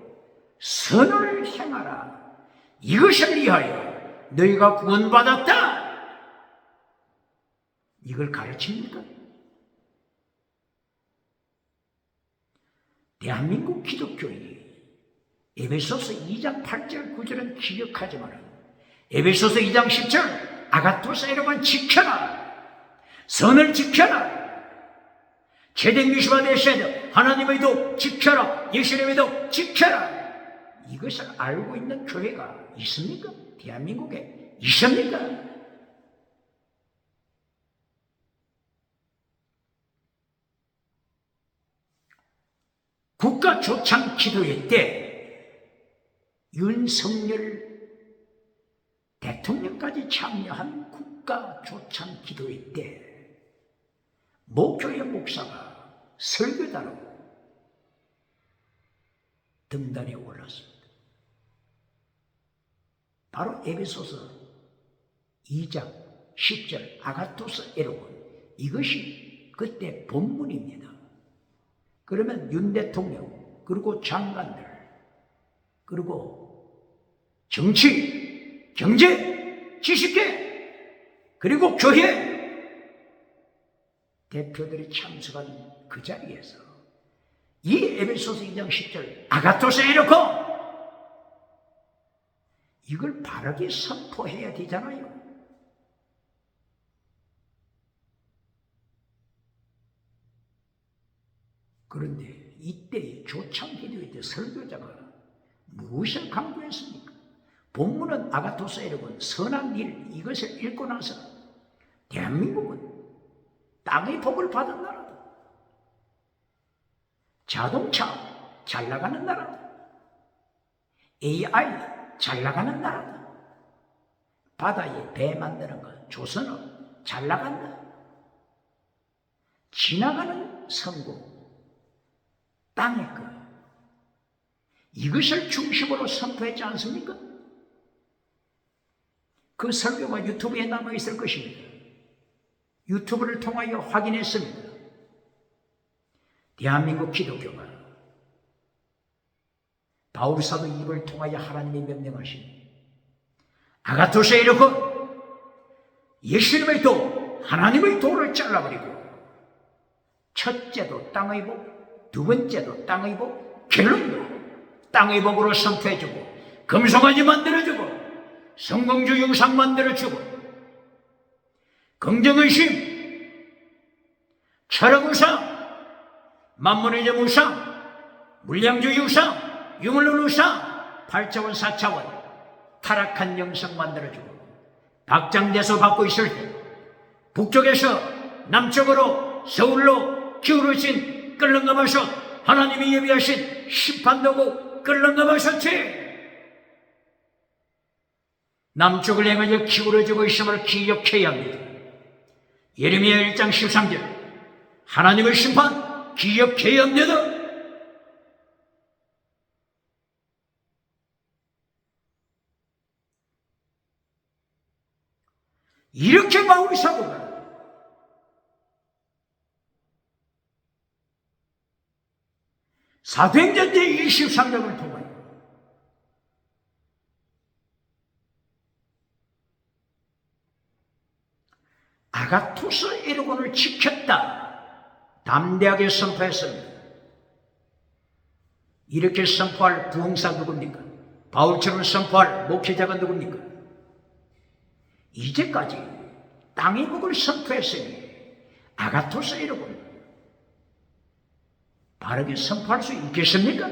선을 행하라. 이것을 위하여 너희가 구원받았다. 이걸 가르칩니까? 대한민국 기독교인이 에베소서 2장 8절 9절은 기억하지만 에베소서 2장 10절 아가토스 에로곤 지켜라. 선을 지켜라. 체댕 미시바드 헤세드 하나님의 도 지켜라. 예수님의 도 지켜라. 이것을 알고 있는 교회가 있습니까? 대한민국에 있습니까? 국가 조창 기도회 때 윤석열 대통령까지 참여한 국가 조창 기도회 때 목교회 목사가 설교자로 등단에 올랐습니다. 바로 에베소서 2장 10절 아가토스 에로곤 이것이 그때 본문입니다. 그러면 윤 대통령 그리고 장관들 그리고 정치, 경제, 지식계 그리고 교회 대표들이 참석한 그 자리에서 이 에베소서 2장 10절 아가토스 에로곤 이걸 바르게 선포해야 되잖아요. 그런데 이때 조창기도회 때 설교자가 무엇을 강조했습니까? 본문은 아가토스 에로곤 선한 일 이것을 읽고 나서 대한민국은 땅의 복을 받은 나라다. 자동차 잘 나가는 나라다. AI 잘 나가는 나라다. 바다에 배 만드는 것 조선업 잘 나간다. 지나가는 성공 땅의 것 이것을 중심으로 선포했지 않습니까? 그 설교가 유튜브에 남아있을 것입니다. 유튜브를 통하여 확인했습니다. 대한민국 기독교가 바울사도 입을 통하여 하나님이 명령하신 아가토스에 이르고 예수님의 도, 하나님의 도를 잘라버리고 첫째도 땅의 복, 두 번째도 땅의 복, 결론도 땅의 복으로 선포해주고 금송아지 만들어주고 성공주 유상 만들어주고 긍정의심, 철학우상, 만문의 점우상, 물량주 유상, 유물론 우상, 8차원 4차원 타락한 영성 만들어주고 박장대소 받고 있을 때 북쪽에서 남쪽으로 서울로 기울어진 끌렁가마솥 하나님이 예비하신 심판도구 끌렁가마솥이 남쪽을 향하여 기울어지고 있음을 기억해야 합니다. 예레미야 1장 13절 하나님의 심판 기억해야 합니다. 이렇게 바울 사도가 사도행전 제23장을 통하여 아가토스 에르곤을 지켰다 담대하게 선포했습니다. 이렇게 선포할 부흥사 누굽니까? 바울처럼 선포할 목회자가 누굽니까? 이제까지 땅의 복을 선포했으니 아가토스 에르곤 바르게 선포할 수 있겠습니까?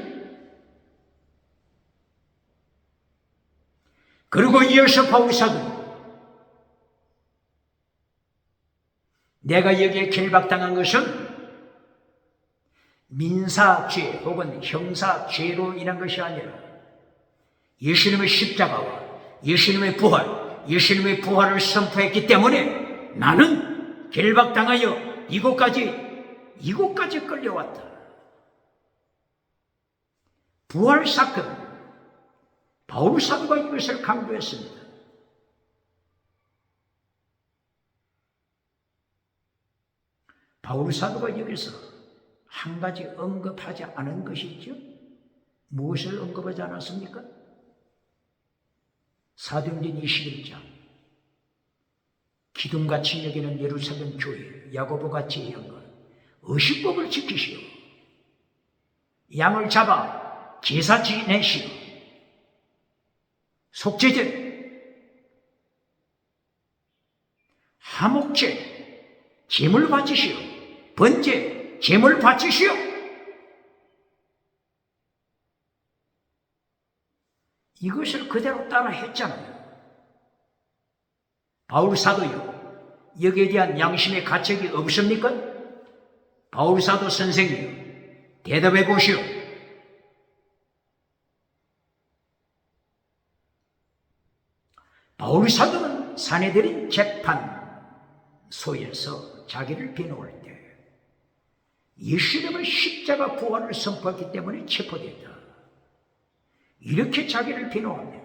그리고 이어서 바울 사도 내가 여기에 결박당한 것은 민사죄 혹은 형사죄로 인한 것이 아니라 예수님의 십자가와 예수님의 부활, 예수님의 부활을 선포했기 때문에 나는 결박당하여 이곳까지 끌려왔다. 부활 사건, 바울 사도가 이것을 강조했습니다. 바울 사도가 여기서 한 가지 언급하지 않은 것이 있죠. 무엇을 언급하지 않았습니까? 사도행전 21장 기둥같이 여기는 예루살렘 교회 야고보같이 양과 의식법을 지키시오 양을 잡아 제사 지내시오 속죄제 화목제 제물 바치시오 번제 제물 바치시오 이것을 그대로 따라 했잖아요. 바울 사도요 여기에 대한 양심의 가책이 없습니까? 바울 사도 선생님 대답해 보시오. 바울 사도는 사내들인 재판소에서 자기를 변호할 때 예수님의 십자가 부활을 선포했기 때문에 체포됐다. 이렇게 자기를 변호합니다.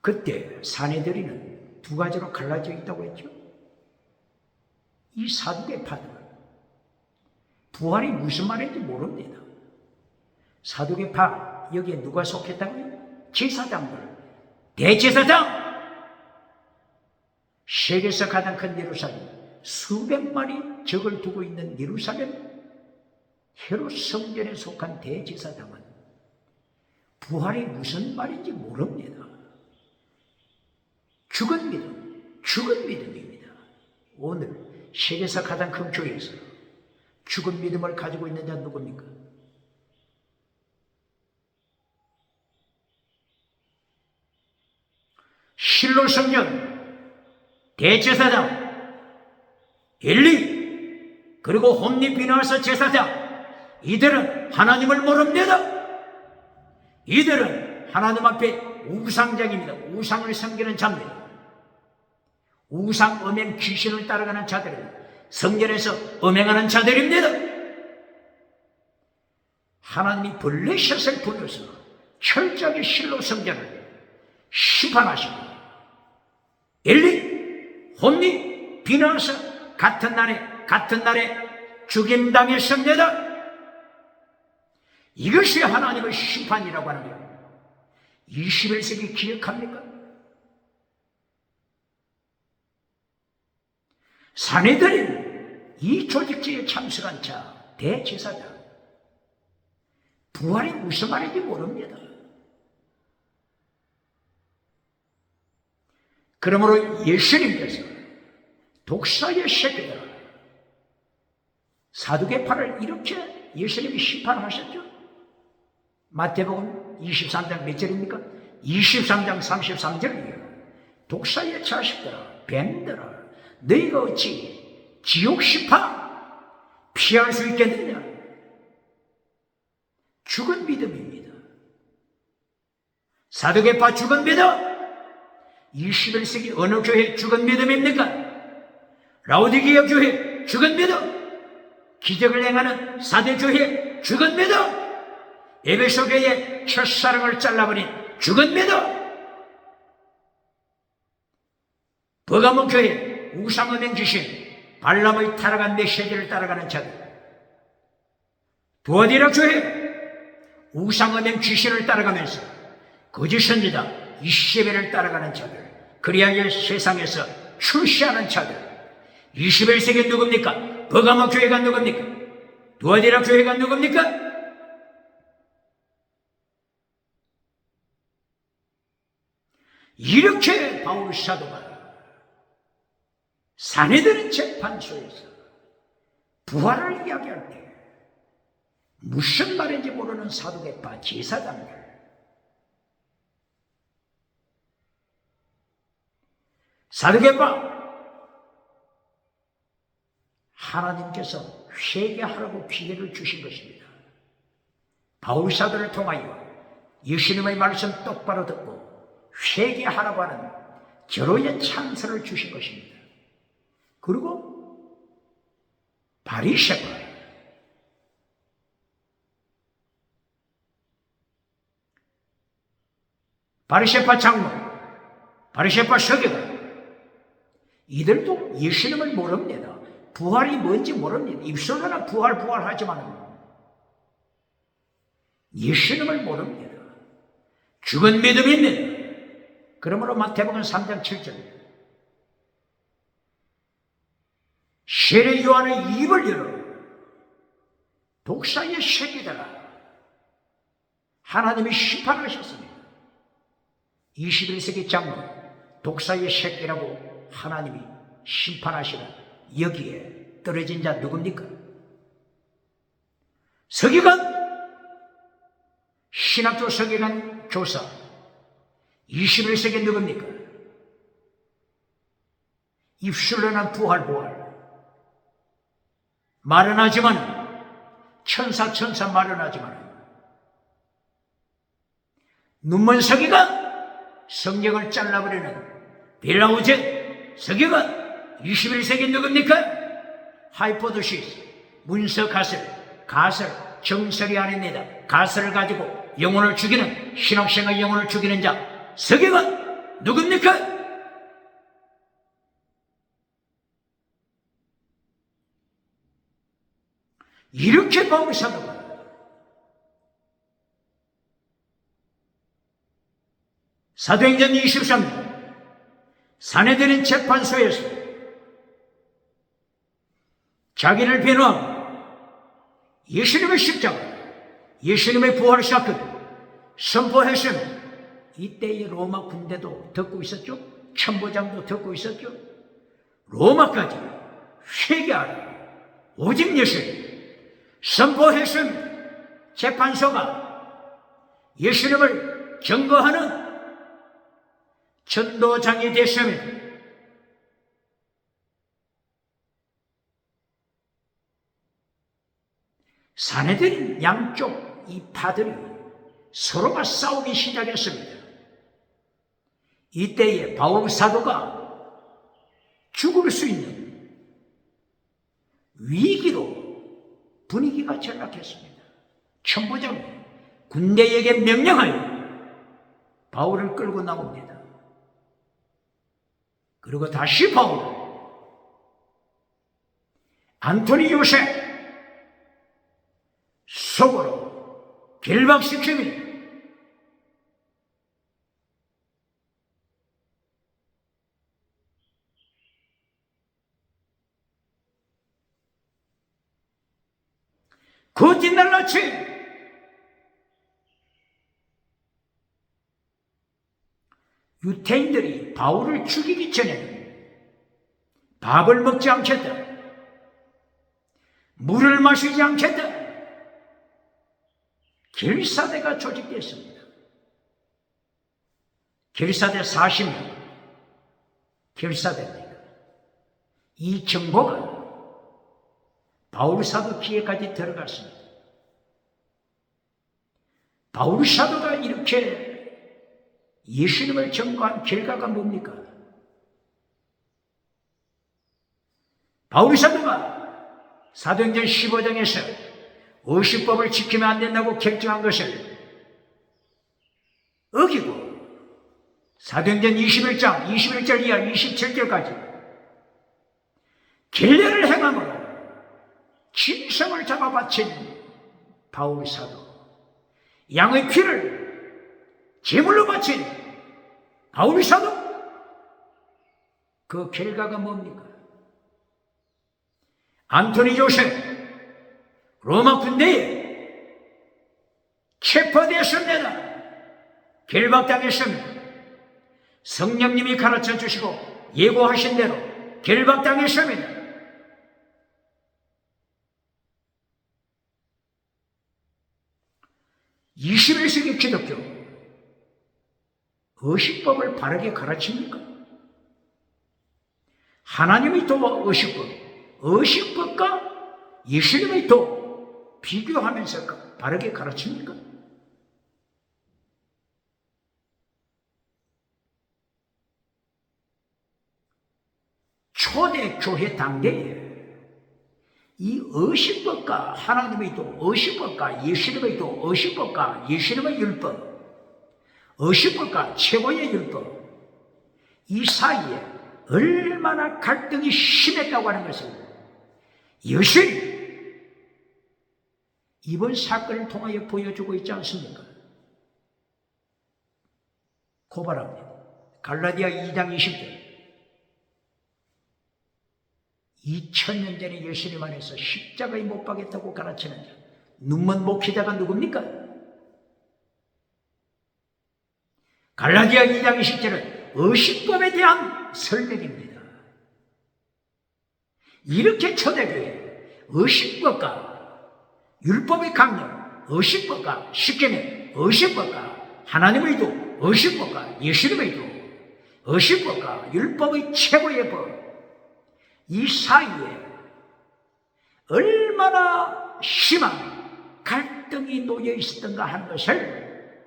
그때 사내들이는 두 가지로 갈라져 있다고 했죠. 이 사두개파들은 부활이 무슨 말인지 모릅니다. 사두개파 여기에 누가 속했다고요? 제사장들, 대제사장! 세계에서 가장 큰 예루살렘, 수백 마리 적을 두고 있는 예루살렘 헤롯 성전에 속한 대제사장은 부활이 무슨 말인지 모릅니다. 죽은 믿음입니다. 오늘 세계에서 가장 큰 교회에서 죽은 믿음을 가지고 있는 자는 누굽니까? 실로 성전 대제사장 엘리 그리고 홈리 비나와서 제사장 이들은 하나님을 모릅니다. 이들은 하나님 앞에 우상장입니다. 우상을 섬기는 자입니다. 우상 음행 귀신을 따라가는 자들입니다. 성전에서 음행하는 자들입니다. 하나님이 블레셋을 불러서 철저하게 실로 성전을 심판하시고 엘리, 홈리, 비나서 같은 날에 죽임당했습니다. 이것이 하나님의 심판이라고 하는 거예요. 21세기 기억합니까? 사내들인 이 조직지에 참석한 자 대제사장 부활이 무슨 말인지 모릅니다. 그러므로 예수님께서 독사의 새끼들아 사두개파를 이렇게 예수님이 심판하셨죠. 마태복음 23장 몇 절입니까? 23장 33절이에요. 독사의 자식들아 뱀들아 너희가 어찌 지옥 심판 피할 수 있겠느냐. 죽은 믿음입니다. 사두개파 죽은 믿음. 21세기 어느 교회 죽은 믿음입니까? 라오디게아 교회 죽은 믿음. 기적을 행하는 사대교회 죽은 믿음. 에베소 교회의 첫사랑을 잘라버린 죽은 믿음. 버가모 교회 우상음행 주신 발람의 타락한 메시지를 따라가는 자들. 두아디라 교회 우상음행 귀신을 따라가면서 거짓 선지자 이세벨을 따라가는 자들. 그리하여 세상에서 출시하는 자들. 21세기 누굽니까? 버가모 교회가 누굽니까? 두아디라 교회가 누굽니까? 이렇게 바울 사도가 사내들은 재판소에서 부활을 이야기할 때 무슨 말인지 모르는 사두개파 제사장들 사두개파 하나님께서 회개하라고 기회를 주신 것입니다. 바울 사도를 통하여 예수님의 말씀 똑바로 듣고 회개하라고 하는 절호의 찬스를 주신 것입니다. 그리고 바리새파 장로, 바리새파 서기관 이들도 예수님을 모릅니다. 부활이 뭔지 모릅니다. 입술로는 부활하지만 예수님을 모릅니다. 죽은 믿음입니다. 그러므로 마태복음 3장 7절 세례 요한의 입을 열어 독사의 새끼들아 하나님이 심판하셨습니다. 21세기 장로 독사의 새끼라고 하나님이 심판하시는 여기에 떨어진 자 누굽니까? 서기관 신학교 서기관 교사 21세기 누굽니까? 입술로는 부활 말은 하지만 천사 말은 하지만 눈먼 서기관 성경을 잘라버리는 빌라우제 서기관 21세기 누굽니까? 하이포도시스 문서 가설 정설이 아닙니다. 가설을 가지고 영혼을 죽이는 신학생의 영혼을 죽이는 자 서기관 누굽니까? 이렇게 바울 사도가 사도행전 23년 사내들인 재판소에서 자기를 변호하고 예수님의 십자가, 예수님의 부활 사건 선포했으면 이때의 로마 군대도 듣고 있었죠. 천부장도 듣고 있었죠. 로마까지 회개하라. 오직 예수님 선포했으면 재판소가 예수님을 증거하는 전도장이 됐으면 사내들인 양쪽 이 파들이 서로가 싸우기 시작했습니다. 이때에 바울 사도가 죽을 수 있는 위기로 분위기가 전락했습니다. 천부장이 군대에게 명령하여 바울을 끌고 나옵니다. 그리고 다시 바울을 안토니 요셉 속으로 결박시킵니다. 그 뒷날 아침 유태인들이 바울을 죽이기 전에는 밥을 먹지 않겠다, 물을 마시지 않겠다, 결사대가 조직됐습니다. 결사대 40명 결사대입니다. 이 정보가 바울 사도 귀에까지 들어갔습니다. 바울 사도가 이렇게 예수님을 증거한 결과가 뭡니까? 바울 사도가 사도행전 15장에서 의식법을 지키면 안 된다고 결정한 것을 어기고 사도행전 21절 이하 27절까지 결례를 행함으로 짐승을 잡아 바친 바울 사도, 양의 피를 제물로 바친 바울 사도, 그 결과가 뭡니까? 안토니 조셉 로마 군대에 체포되었습니다. 결박당했습니다. 성령님이 가르쳐 주시고 예고하신 대로 결박당했습니다. 21세기 기독교 의식법을 바르게 가르칩니까? 하나님의 도 의식법과 예수님의 도 비교하면서 바르게 가르칩니까? 초대교회 단계에 이 의식법과 하나님의 도, 의식법과 예수님의 도, 의식법과 예수님의 율법, 의식법과 최고의 율법, 이 사이에 얼마나 갈등이 심했다고 하는 것을 여실히 이번 사건을 통하여 보여주고 있지 않습니까? 고발합니다. 갈라디아 2장 20절. 2000년 전에 예수님 안에서 십자가에 못 박겠다고 가르치는 자, 눈먼 목회자가 누굽니까? 갈라디아 2장 20절은 의식법에 대한 설명입니다. 이렇게 초대교회 의식법과 율법의 강령, 의식법과 십계명, 의식법과 하나님의 도, 의식법과 예수님의 도, 의식법과 율법의 최고의 법, 이 사이에 얼마나 심한 갈등이 놓여 있었던가 하는 것을,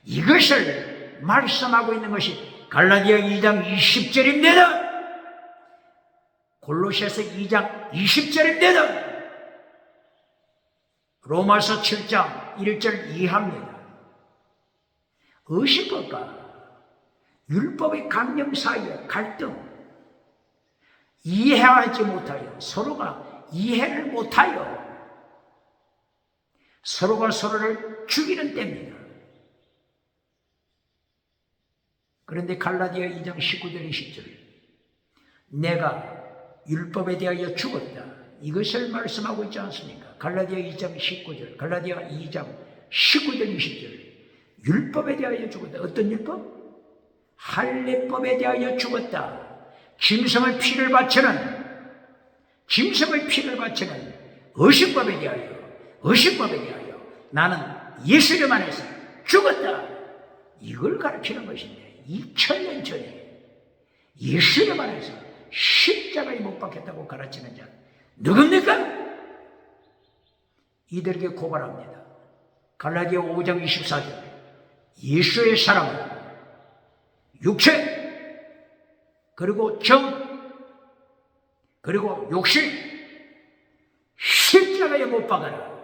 이것을 말씀하고 있는 것이 갈라디아 2장 20절입니다. 골로새서 2장 20절입니다. 로마서 7장 1절 이하입니다. 의식법과 율법의 강령 사이의 갈등, 이해하지 못하여, 서로가 이해를 못하여 서로가 서로를 죽이는 때입니다. 그런데 갈라디아 2장 19절 20절, 내가 율법에 대하여 죽었다, 이것을 말씀하고 있지 않습니까? 갈라디아 2장 19절, 갈라디아 2장 19절 20절, 율법에 대하여 죽었다. 어떤 율법? 할례법에 대하여 죽었다. 짐승의 피를 바치는 의식법에 대하여 나는 예수님 안에서 죽었다, 이걸 가르치는 것인데, 2000년 전에 예수님 안에서 십자가에 못 박혔다고 가르치는 자 누굽니까? 이들에게 고발합니다. 갈라디아 5장 24절, 예수의 사랑은 육체, 그리고 정, 그리고 욕심, 십자가에 못 박아라.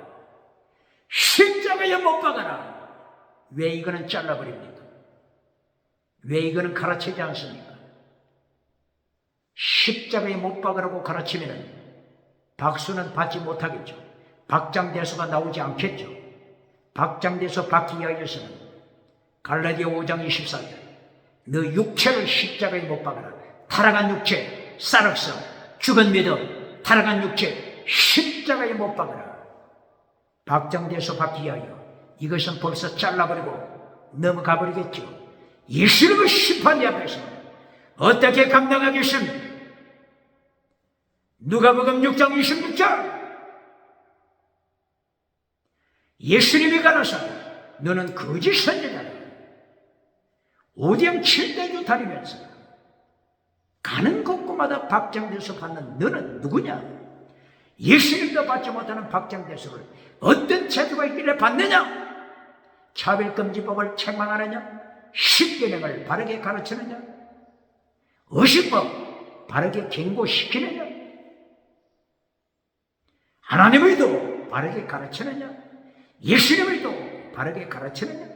십자가에 못 박아라. 왜 이거는 잘라버립니까? 왜 이거는 가르치지 않습니까? 십자가에 못 박으라고 가르치면 박수는 받지 못하겠죠. 박장대소가 나오지 않겠죠. 박장대소 받기 위하여서는 갈라디아 5장 24절 너 육체를 십자가에 못 박아라. 타락한 육체, 쌀옥성, 죽은 믿음, 타락한 육체 십자가에 못 박아라. 박장대소 받기 위하여 이것은 벌써 잘라버리고 넘어가버리겠죠. 예수님의 심판이 앞에서 어떻게 감당하겠습니까? 누가복음 6장 26절 예수님이 가라사대 너는 거짓 선지자라. 오병 7대주 다니면서 가는 곳곳마다 박장대소 받는 너는 누구냐? 예수님도 받지 못하는 박장대소를 어떤 제도가 있길래 받느냐? 차별금지법을 책망하느냐? 십계명을 바르게 가르치느냐? 의식법 바르게 경고시키느냐? 하나님의 도 바르게 가르치느냐? 예수님의 도 바르게 가르치느냐?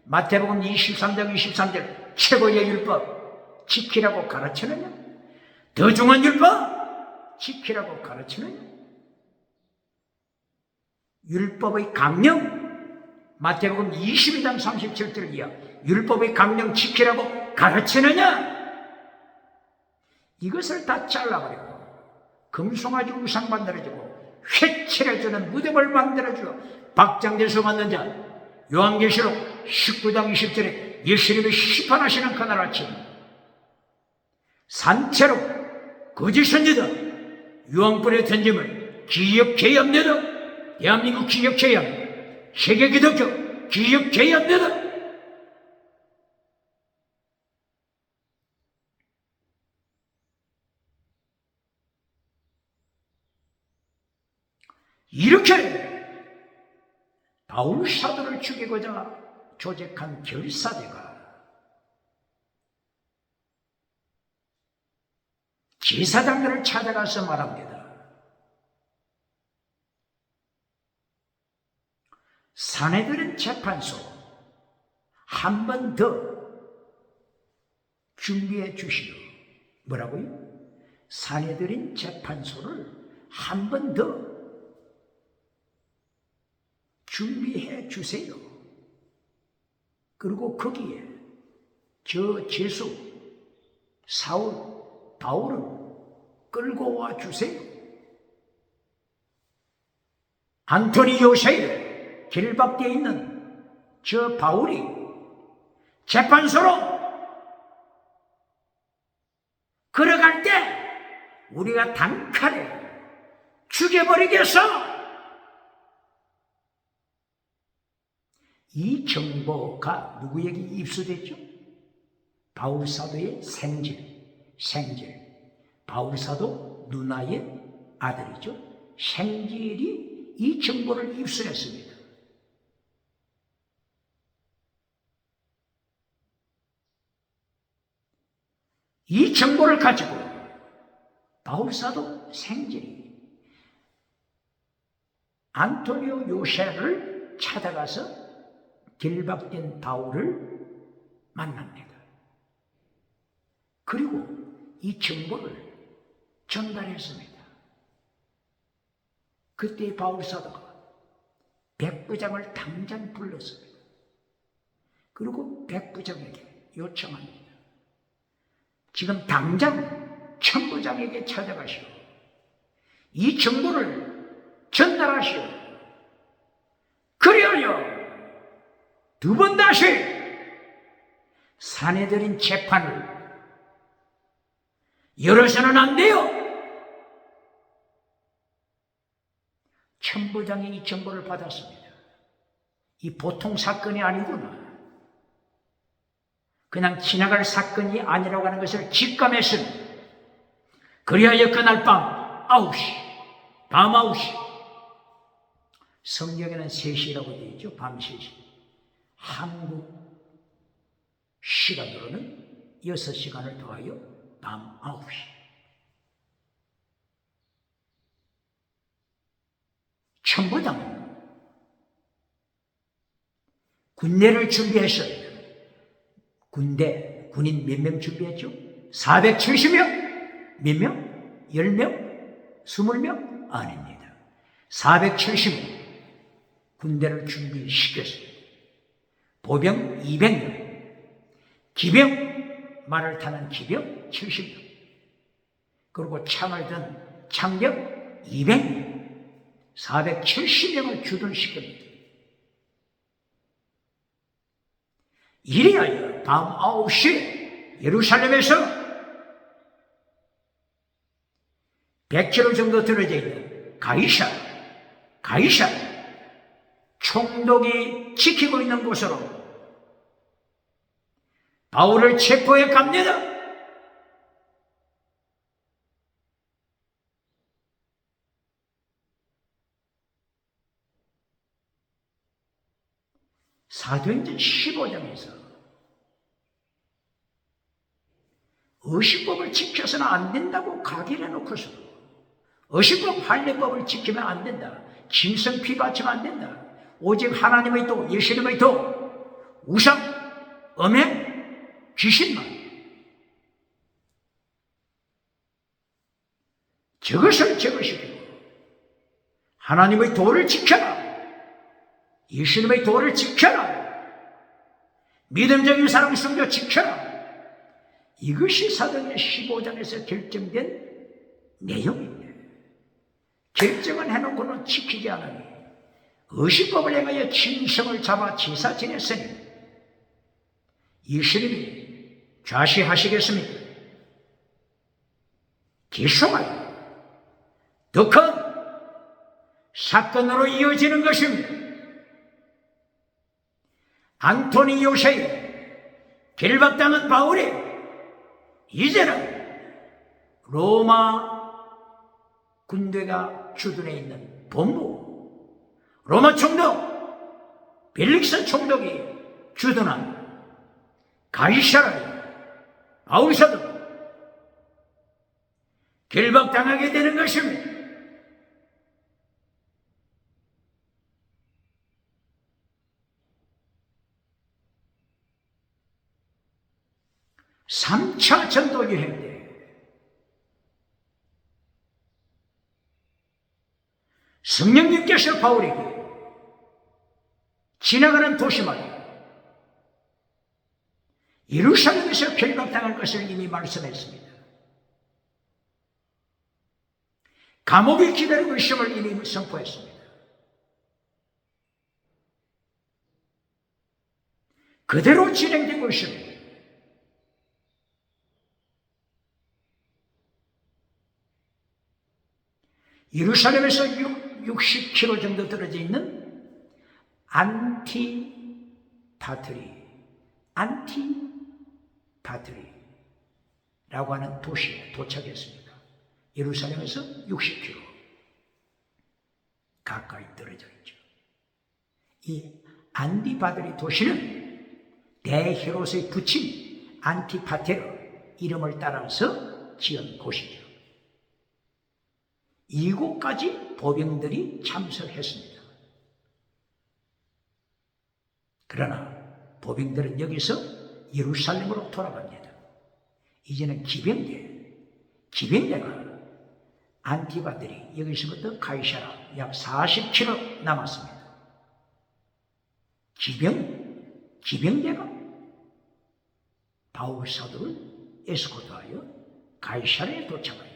마태복음 23장 23절 최고의 율법 지키라고 가르치느냐? 더 중요한 율법 지키라고 가르치느냐? 율법의 강령 마태복음 22장 37절 이하 율법의 강령 지키라고 가르치느냐? 이것을 다 잘라버리고 금송아지 우상 만들어주고 회칠해주는 무덤을 만들어주고 박장대소 받는 자 요한계시록 19장 20절에 예수님이 심판하시는 그날 아침 산채로 거짓 선지자 유황불에 던짐을 기억해야 합니다. 대한민국 기억해야 합니다. 세계 기독교 기억해야 합니다. 이렇게 바울 사도를 죽이고자 조직한 결사대가 제사장들을 찾아가서 말합니다. 사내들은 재판소 한 번 더 준비해 주시오. 뭐라고요? 사내들인 재판소를 한 번 더 준비해 주세요. 그리고 거기에 저 제수 사울 바울을 끌고 와 주세요. 안토니 요새에 길밖에 있는 저 바울이 재판소로 걸어갈 때 우리가 단칼에 죽여버리겠어. 이 정보가 누구에게 입수됐죠? 바울사도의 생질. 바울사도 누나의 아들이죠. 생질이 이 정보를 입수했습니다. 이 정보를 가지고 바울사도 생질이 안토니오 요새를 찾아가서 길박된 바울을 만납니다. 그리고 이 정보를 전달했습니다. 그때 바울 사도가 백부장을 당장 불렀습니다. 그리고 백부장에게 요청합니다. 지금 당장 천부장에게 찾아가시오. 이 정보를 전달하시오. 그리하여 두 번 다시 사내들인 재판을 열어서는 안 돼요. 천부장이 이 정보를 받았습니다. 이 보통 사건이 아니구나. 그냥 지나갈 사건이 아니라고 하는 것을 직감했습니다. 그리하여 그날 밤 9시 성경에는 3시라고 되어 있죠. 밤 3시. 한국 시간으로는 6시간을 더하여 밤 9시. 천부장은 군대를 준비했어요. 군인 몇 명 준비했죠? 470명? 몇 명? 10명? 20명? 아닙니다. 470명 군대를 준비시켰어요. 보병 200명, 기병, 말을 타는 기병 70명, 그리고 창을 든 창병 200명, 470명을 주둔시킵니다. 이리하여 밤 9시에 예루살렘에서 100km 정도 떨어져 있는 가이사 총독이 지키고 있는 곳으로 바울을 체포해 갑니다. 사도행전 15장에서 의식법을 지켜서는 안 된다고 가기를 해놓고서도 의식법 할례법을 지키면 안 된다. 짐승 피 바치면 안 된다. 오직 하나님의 도, 예수님의 도, 우상, 음행, 귀신만. 저것을 제거시키고 하나님의 도를 지켜라. 예수님의 도를 지켜라. 믿음적인 사랑 성교 지켜라. 이것이 사도행전 15장에서 결정된 내용입니다. 결정은 해놓고는 지키지 않으니 의식법을 행하여 짐승을 잡아 제사 지냈으니 예수님이 좌시하시겠습니까? 계속하여 더 큰 사건으로 이어지는 것입니다. 안토니 요새에 결박당한 바울이 이제는 로마 군대가 주둔해 있는 본부, 로마 총독, 벨릭스 총독이 주둔한 가이사라에 바울 사도가 결박당하게 되는 것입니다. (3차) 전도 여행 때 성령님께서 바울에게 지나가는 도시마다 예루살렘에서 결박당할 것을 이미 말씀했습니다. 감옥을 기다리고 있음을 이미 선포했습니다. 그대로 진행되고 있습니다. 예루살렘에서 60km 정도 떨어져 있는 안티파트리라고 하는 도시에 도착했습니다. 예루살렘에서 60km 가까이 떨어져 있죠. 이 안티파트리 도시는 대헤롯의 부친 안티파테르 이름을 따라서 지은 곳이죠. 이곳까지 보병들이 참석했습니다. 그러나 보병들은 여기서 예루살렘으로 돌아갑니다. 이제는 기병대가 안티바들이 여기서부터 가이사라 약 40km 남았습니다. 기병대가 바울 사도를 에스코트하여 가이사라에 도착하여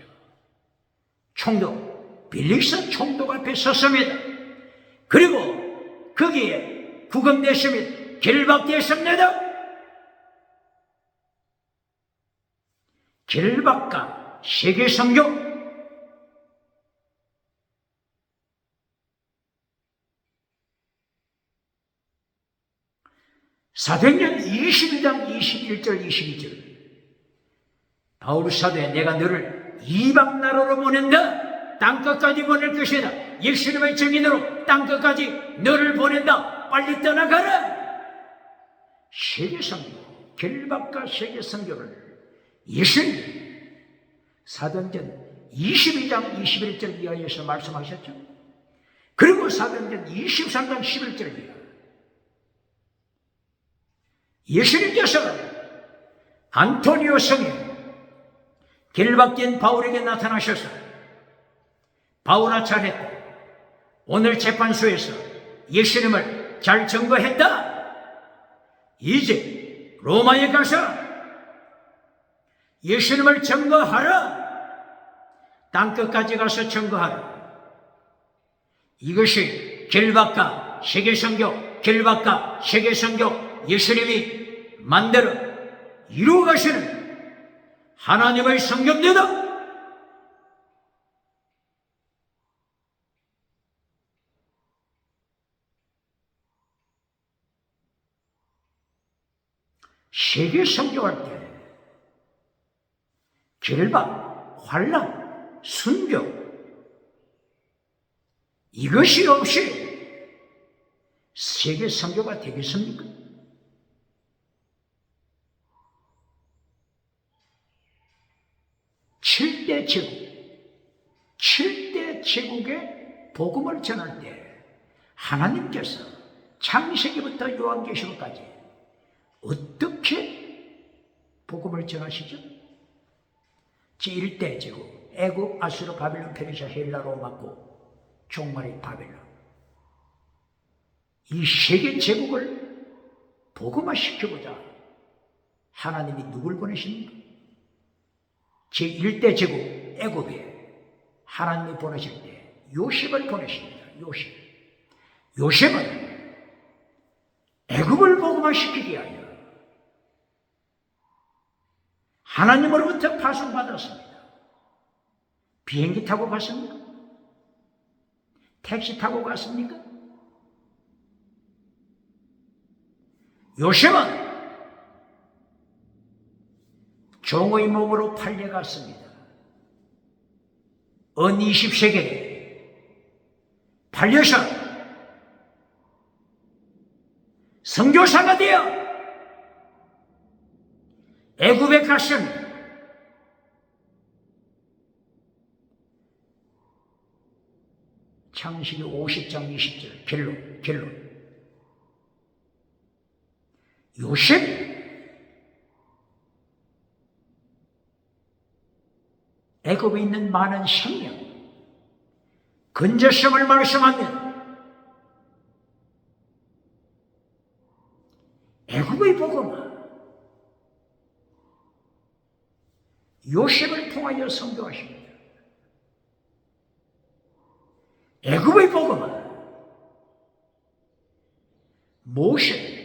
총독 벨릭스 총독 앞에 섰습니다. 그리고 거기에 구금됐습니다. 결박됐습니다. 결박과 세계선교, 사도행전 22장 21절 22절 바울 사도에 내가 너를 이방 나라로 보낸다. 땅끝까지 보낼 것이다. 예수님의 증인으로 땅끝까지 너를 보낸다. 빨리 떠나가라. 세계선교, 결박과 세계선교를 예수님 사도행전 22장 21절 이하에서 말씀하셨죠. 그리고 사도행전 23장 11절 이하 예수님께서 안토니오 성에 길바뀐 바울에게 나타나셔서 바울아 잘했다. 오늘 재판소에서 예수님을 잘 증거했다. 이제 로마에 가서 예수님을 증거하라. 땅끝까지 가서 증거하라. 이것이 길바가 세계선교, 길바가 세계선교 예수님이 만들어 이루어 가시는 하나님의 성경입니다. 세계 선교할 때 결박, 환란, 순교 이것이 없이 세계 선교가 되겠습니까? 칠대 제국에 복음을 전할 때 하나님께서 창세기부터 요한계시록까지 어떻게 복음을 전하시죠? 제1대 제국, 애굽, 아수르, 바빌론, 페르시아, 헬라, 로마고 종말의 바벨론. 이 세계 제국을 복음화시켜보자 하나님이 누굴 보내십니까? 제1대 제국, 애굽에 하나님이 보내실 때 요셉을 보내십니다. 요셉은 애굽을 복음화시키기 위하여 하나님으로부터 파송받았습니다. 비행기 타고 갔습니까? 택시 타고 갔습니까? 요셉은 종의 몸으로 팔려갔습니다. 은 20세기에 팔려서 선교사가 되어 애굽에 갔습니다. 창세기 50장 20절 결론. 요셉이 애굽에 있는 많은 생명, 근저성을 말씀하면 애굽의 복음은 요셉을 통하여 선교하십니다. 애굽의 복음은 모세,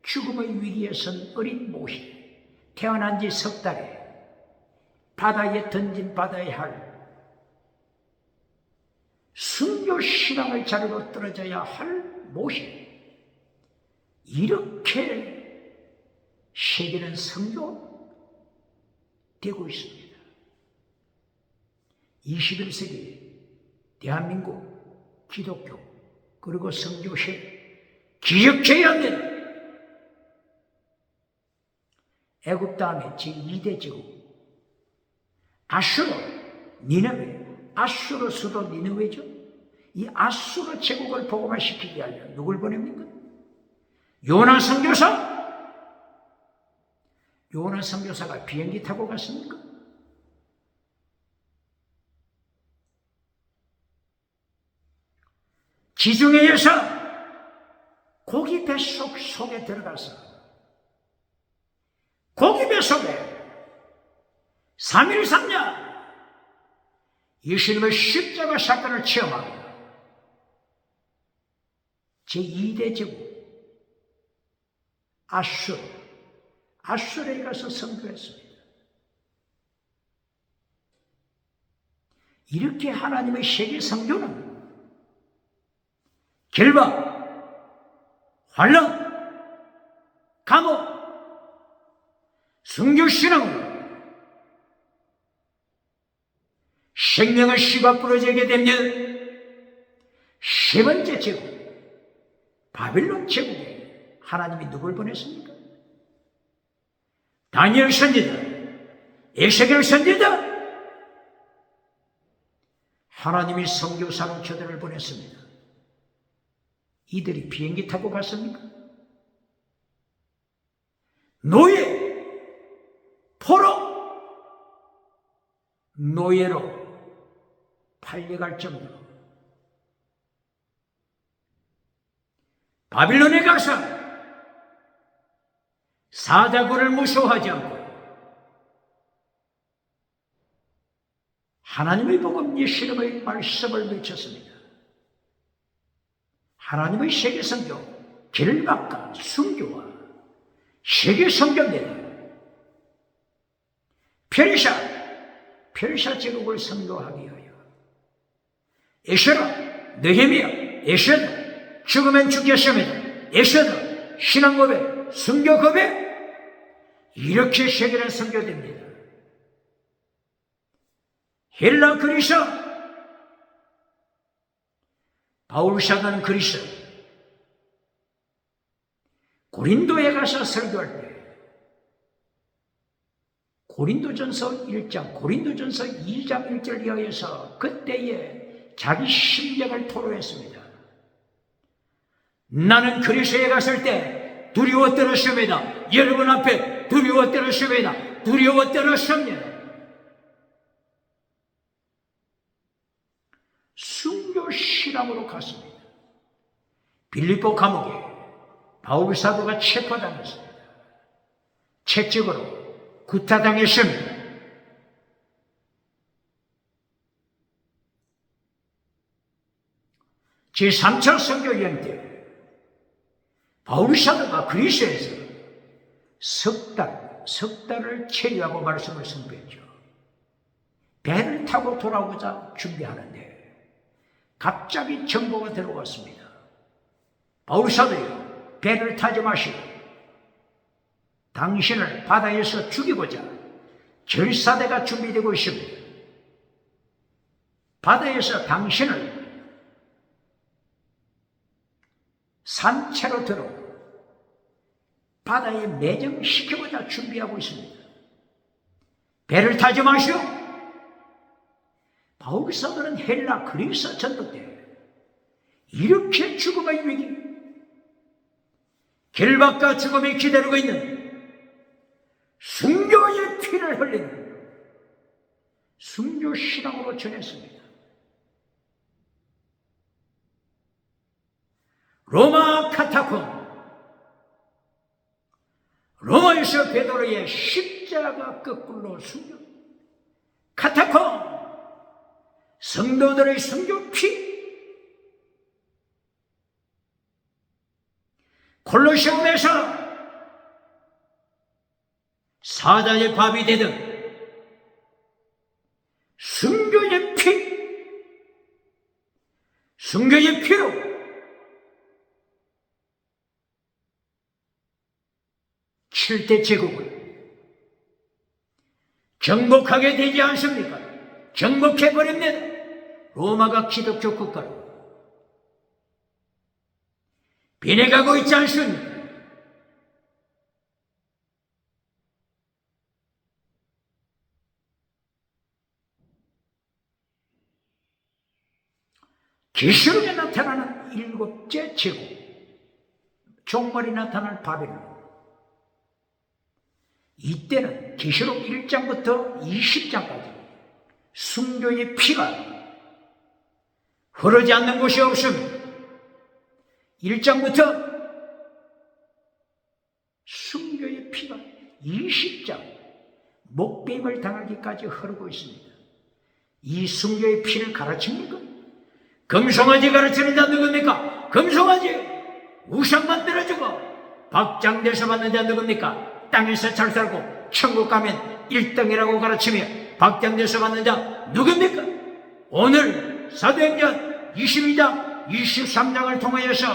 죽음의 위기에 선 어린 모세, 태어난 지 석 달에 바다에 던진 바다의 할, 순교 신앙의 자리로 떨어져야 할 모세, 이렇게 세계는 선교되고 있습니다. 21세기 대한민국 기독교 그리고 선교세 기억해야 합니다. 애굽 다음에 제2대 제국 아수르, 니느웨, 아수르 수도 니느웨죠. 이 아수르 제국을 복음화시키기 위하여 누굴 보냅니까? 요나 선교사? 요나 선교사가 비행기 타고 갔습니까? 지중해에서 고기 뱃속 속에 들어가서 고기 뱃속에 3일 3년 예수님의 십자가 사건을 체험합니다. 제2대 제국 아수르에 가서 선교했습니다. 이렇게 하나님의 세계 선교는 결박, 환란, 감옥, 순교신앙으로 생명의 씨가 뿌려지게 되면 세 번째 제국, 바빌론 제국에 하나님이 누굴 보냈습니까? 다니엘 선지자, 에스겔 선지자, 하나님이 선교사로 저들을 보냈습니다. 이들이 비행기 타고 갔습니까? 노예, 포로, 노예로 팔려갈 정도로 바빌론에 가서 사자굴을 무서워하지 않고 하나님의 복음 예수님의 말씀을 외쳤습니다. 하나님의 세계 선교, 길박과 순교와 세계 선교입니다. 페르시아 제국을 선교하기 위하여 에스라, 느헤미야, 에스더, 죽으면 죽겠습니다. 에스더, 신앙 고백, 순교 고백, 이렇게 세계는 선교됩니다. 헬라 그리스, 바울 사도는 그리스, 고린도에 가서 설교할 때 고린도전서 1장, 고린도전서 2장 1절 이하에서 그때에 자기 심정을 토로했습니다. 나는 그리스에 갔을 때 두려워 떨었습니다. 여러분 앞에 두려워 떨었습니다. 두려워 떨었습니다. 순교 실험으로 갔습니다. 빌립보 감옥에 바울 사도가 체포당했습니다. 채찍으로 구타당했습니다. 제3차 선교여행 때 바울 사도가 그리스에서 석 달을 체류하고 말씀을 선포했죠. 배를 타고 돌아오고자 준비하는데 갑자기 정보가 들어왔습니다. 바울 사도요, 배를 타지 마시고 당신을 바다에서 죽이고자 절사대가 준비되고 있습니다. 바다에서 당신을 산채로 들어 바다에 매정시키고자 준비하고 있습니다. 배를 타지 마시오. 바울 사도는 헬라 그리스 전도 때 이렇게 죽음의 위기, 결박과 죽음이 기다리고 있는 순교의 피를 흘리는 순교 신앙으로 전했습니다. 로마 카타콤, 로마에서 베드로의 십자가 거꾸로 순교, 카타콤, 성도들의 순교 피, 콜로세움에서 사자의 밥이 되든 순교의 피, 순교의 피로 칠대 제국을 정복하게 되지 않습니까? 정복해버립니다. 로마가 기독교 국가로 변해가고 있지 않습니까? 계시록에 나타나는 일곱째 제국, 종말이 나타날 바벨론. 이때는 계시록 1장부터 20장까지 순교의 피가 흐르지 않는 곳이 없습니다. 1장부터 순교의 피가 20장 목배임을 당하기까지 흐르고 있습니다. 이 순교의 피를 가르칩니까? 금송아지 가르치는 자 누굽니까? 금송아지 우상 만들어주고 박장대소 받는 자 누굽니까? 땅에서 잘 살고 천국 가면 1등이라고 가르치며 박장대소 받는 자 누굽니까? 오늘 사도행전 22장 23장을 통하여서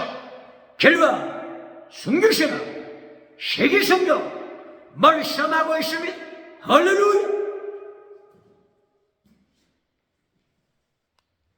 결과 순교신앙 세계선교 말씀하고 있습니다. 할렐루야.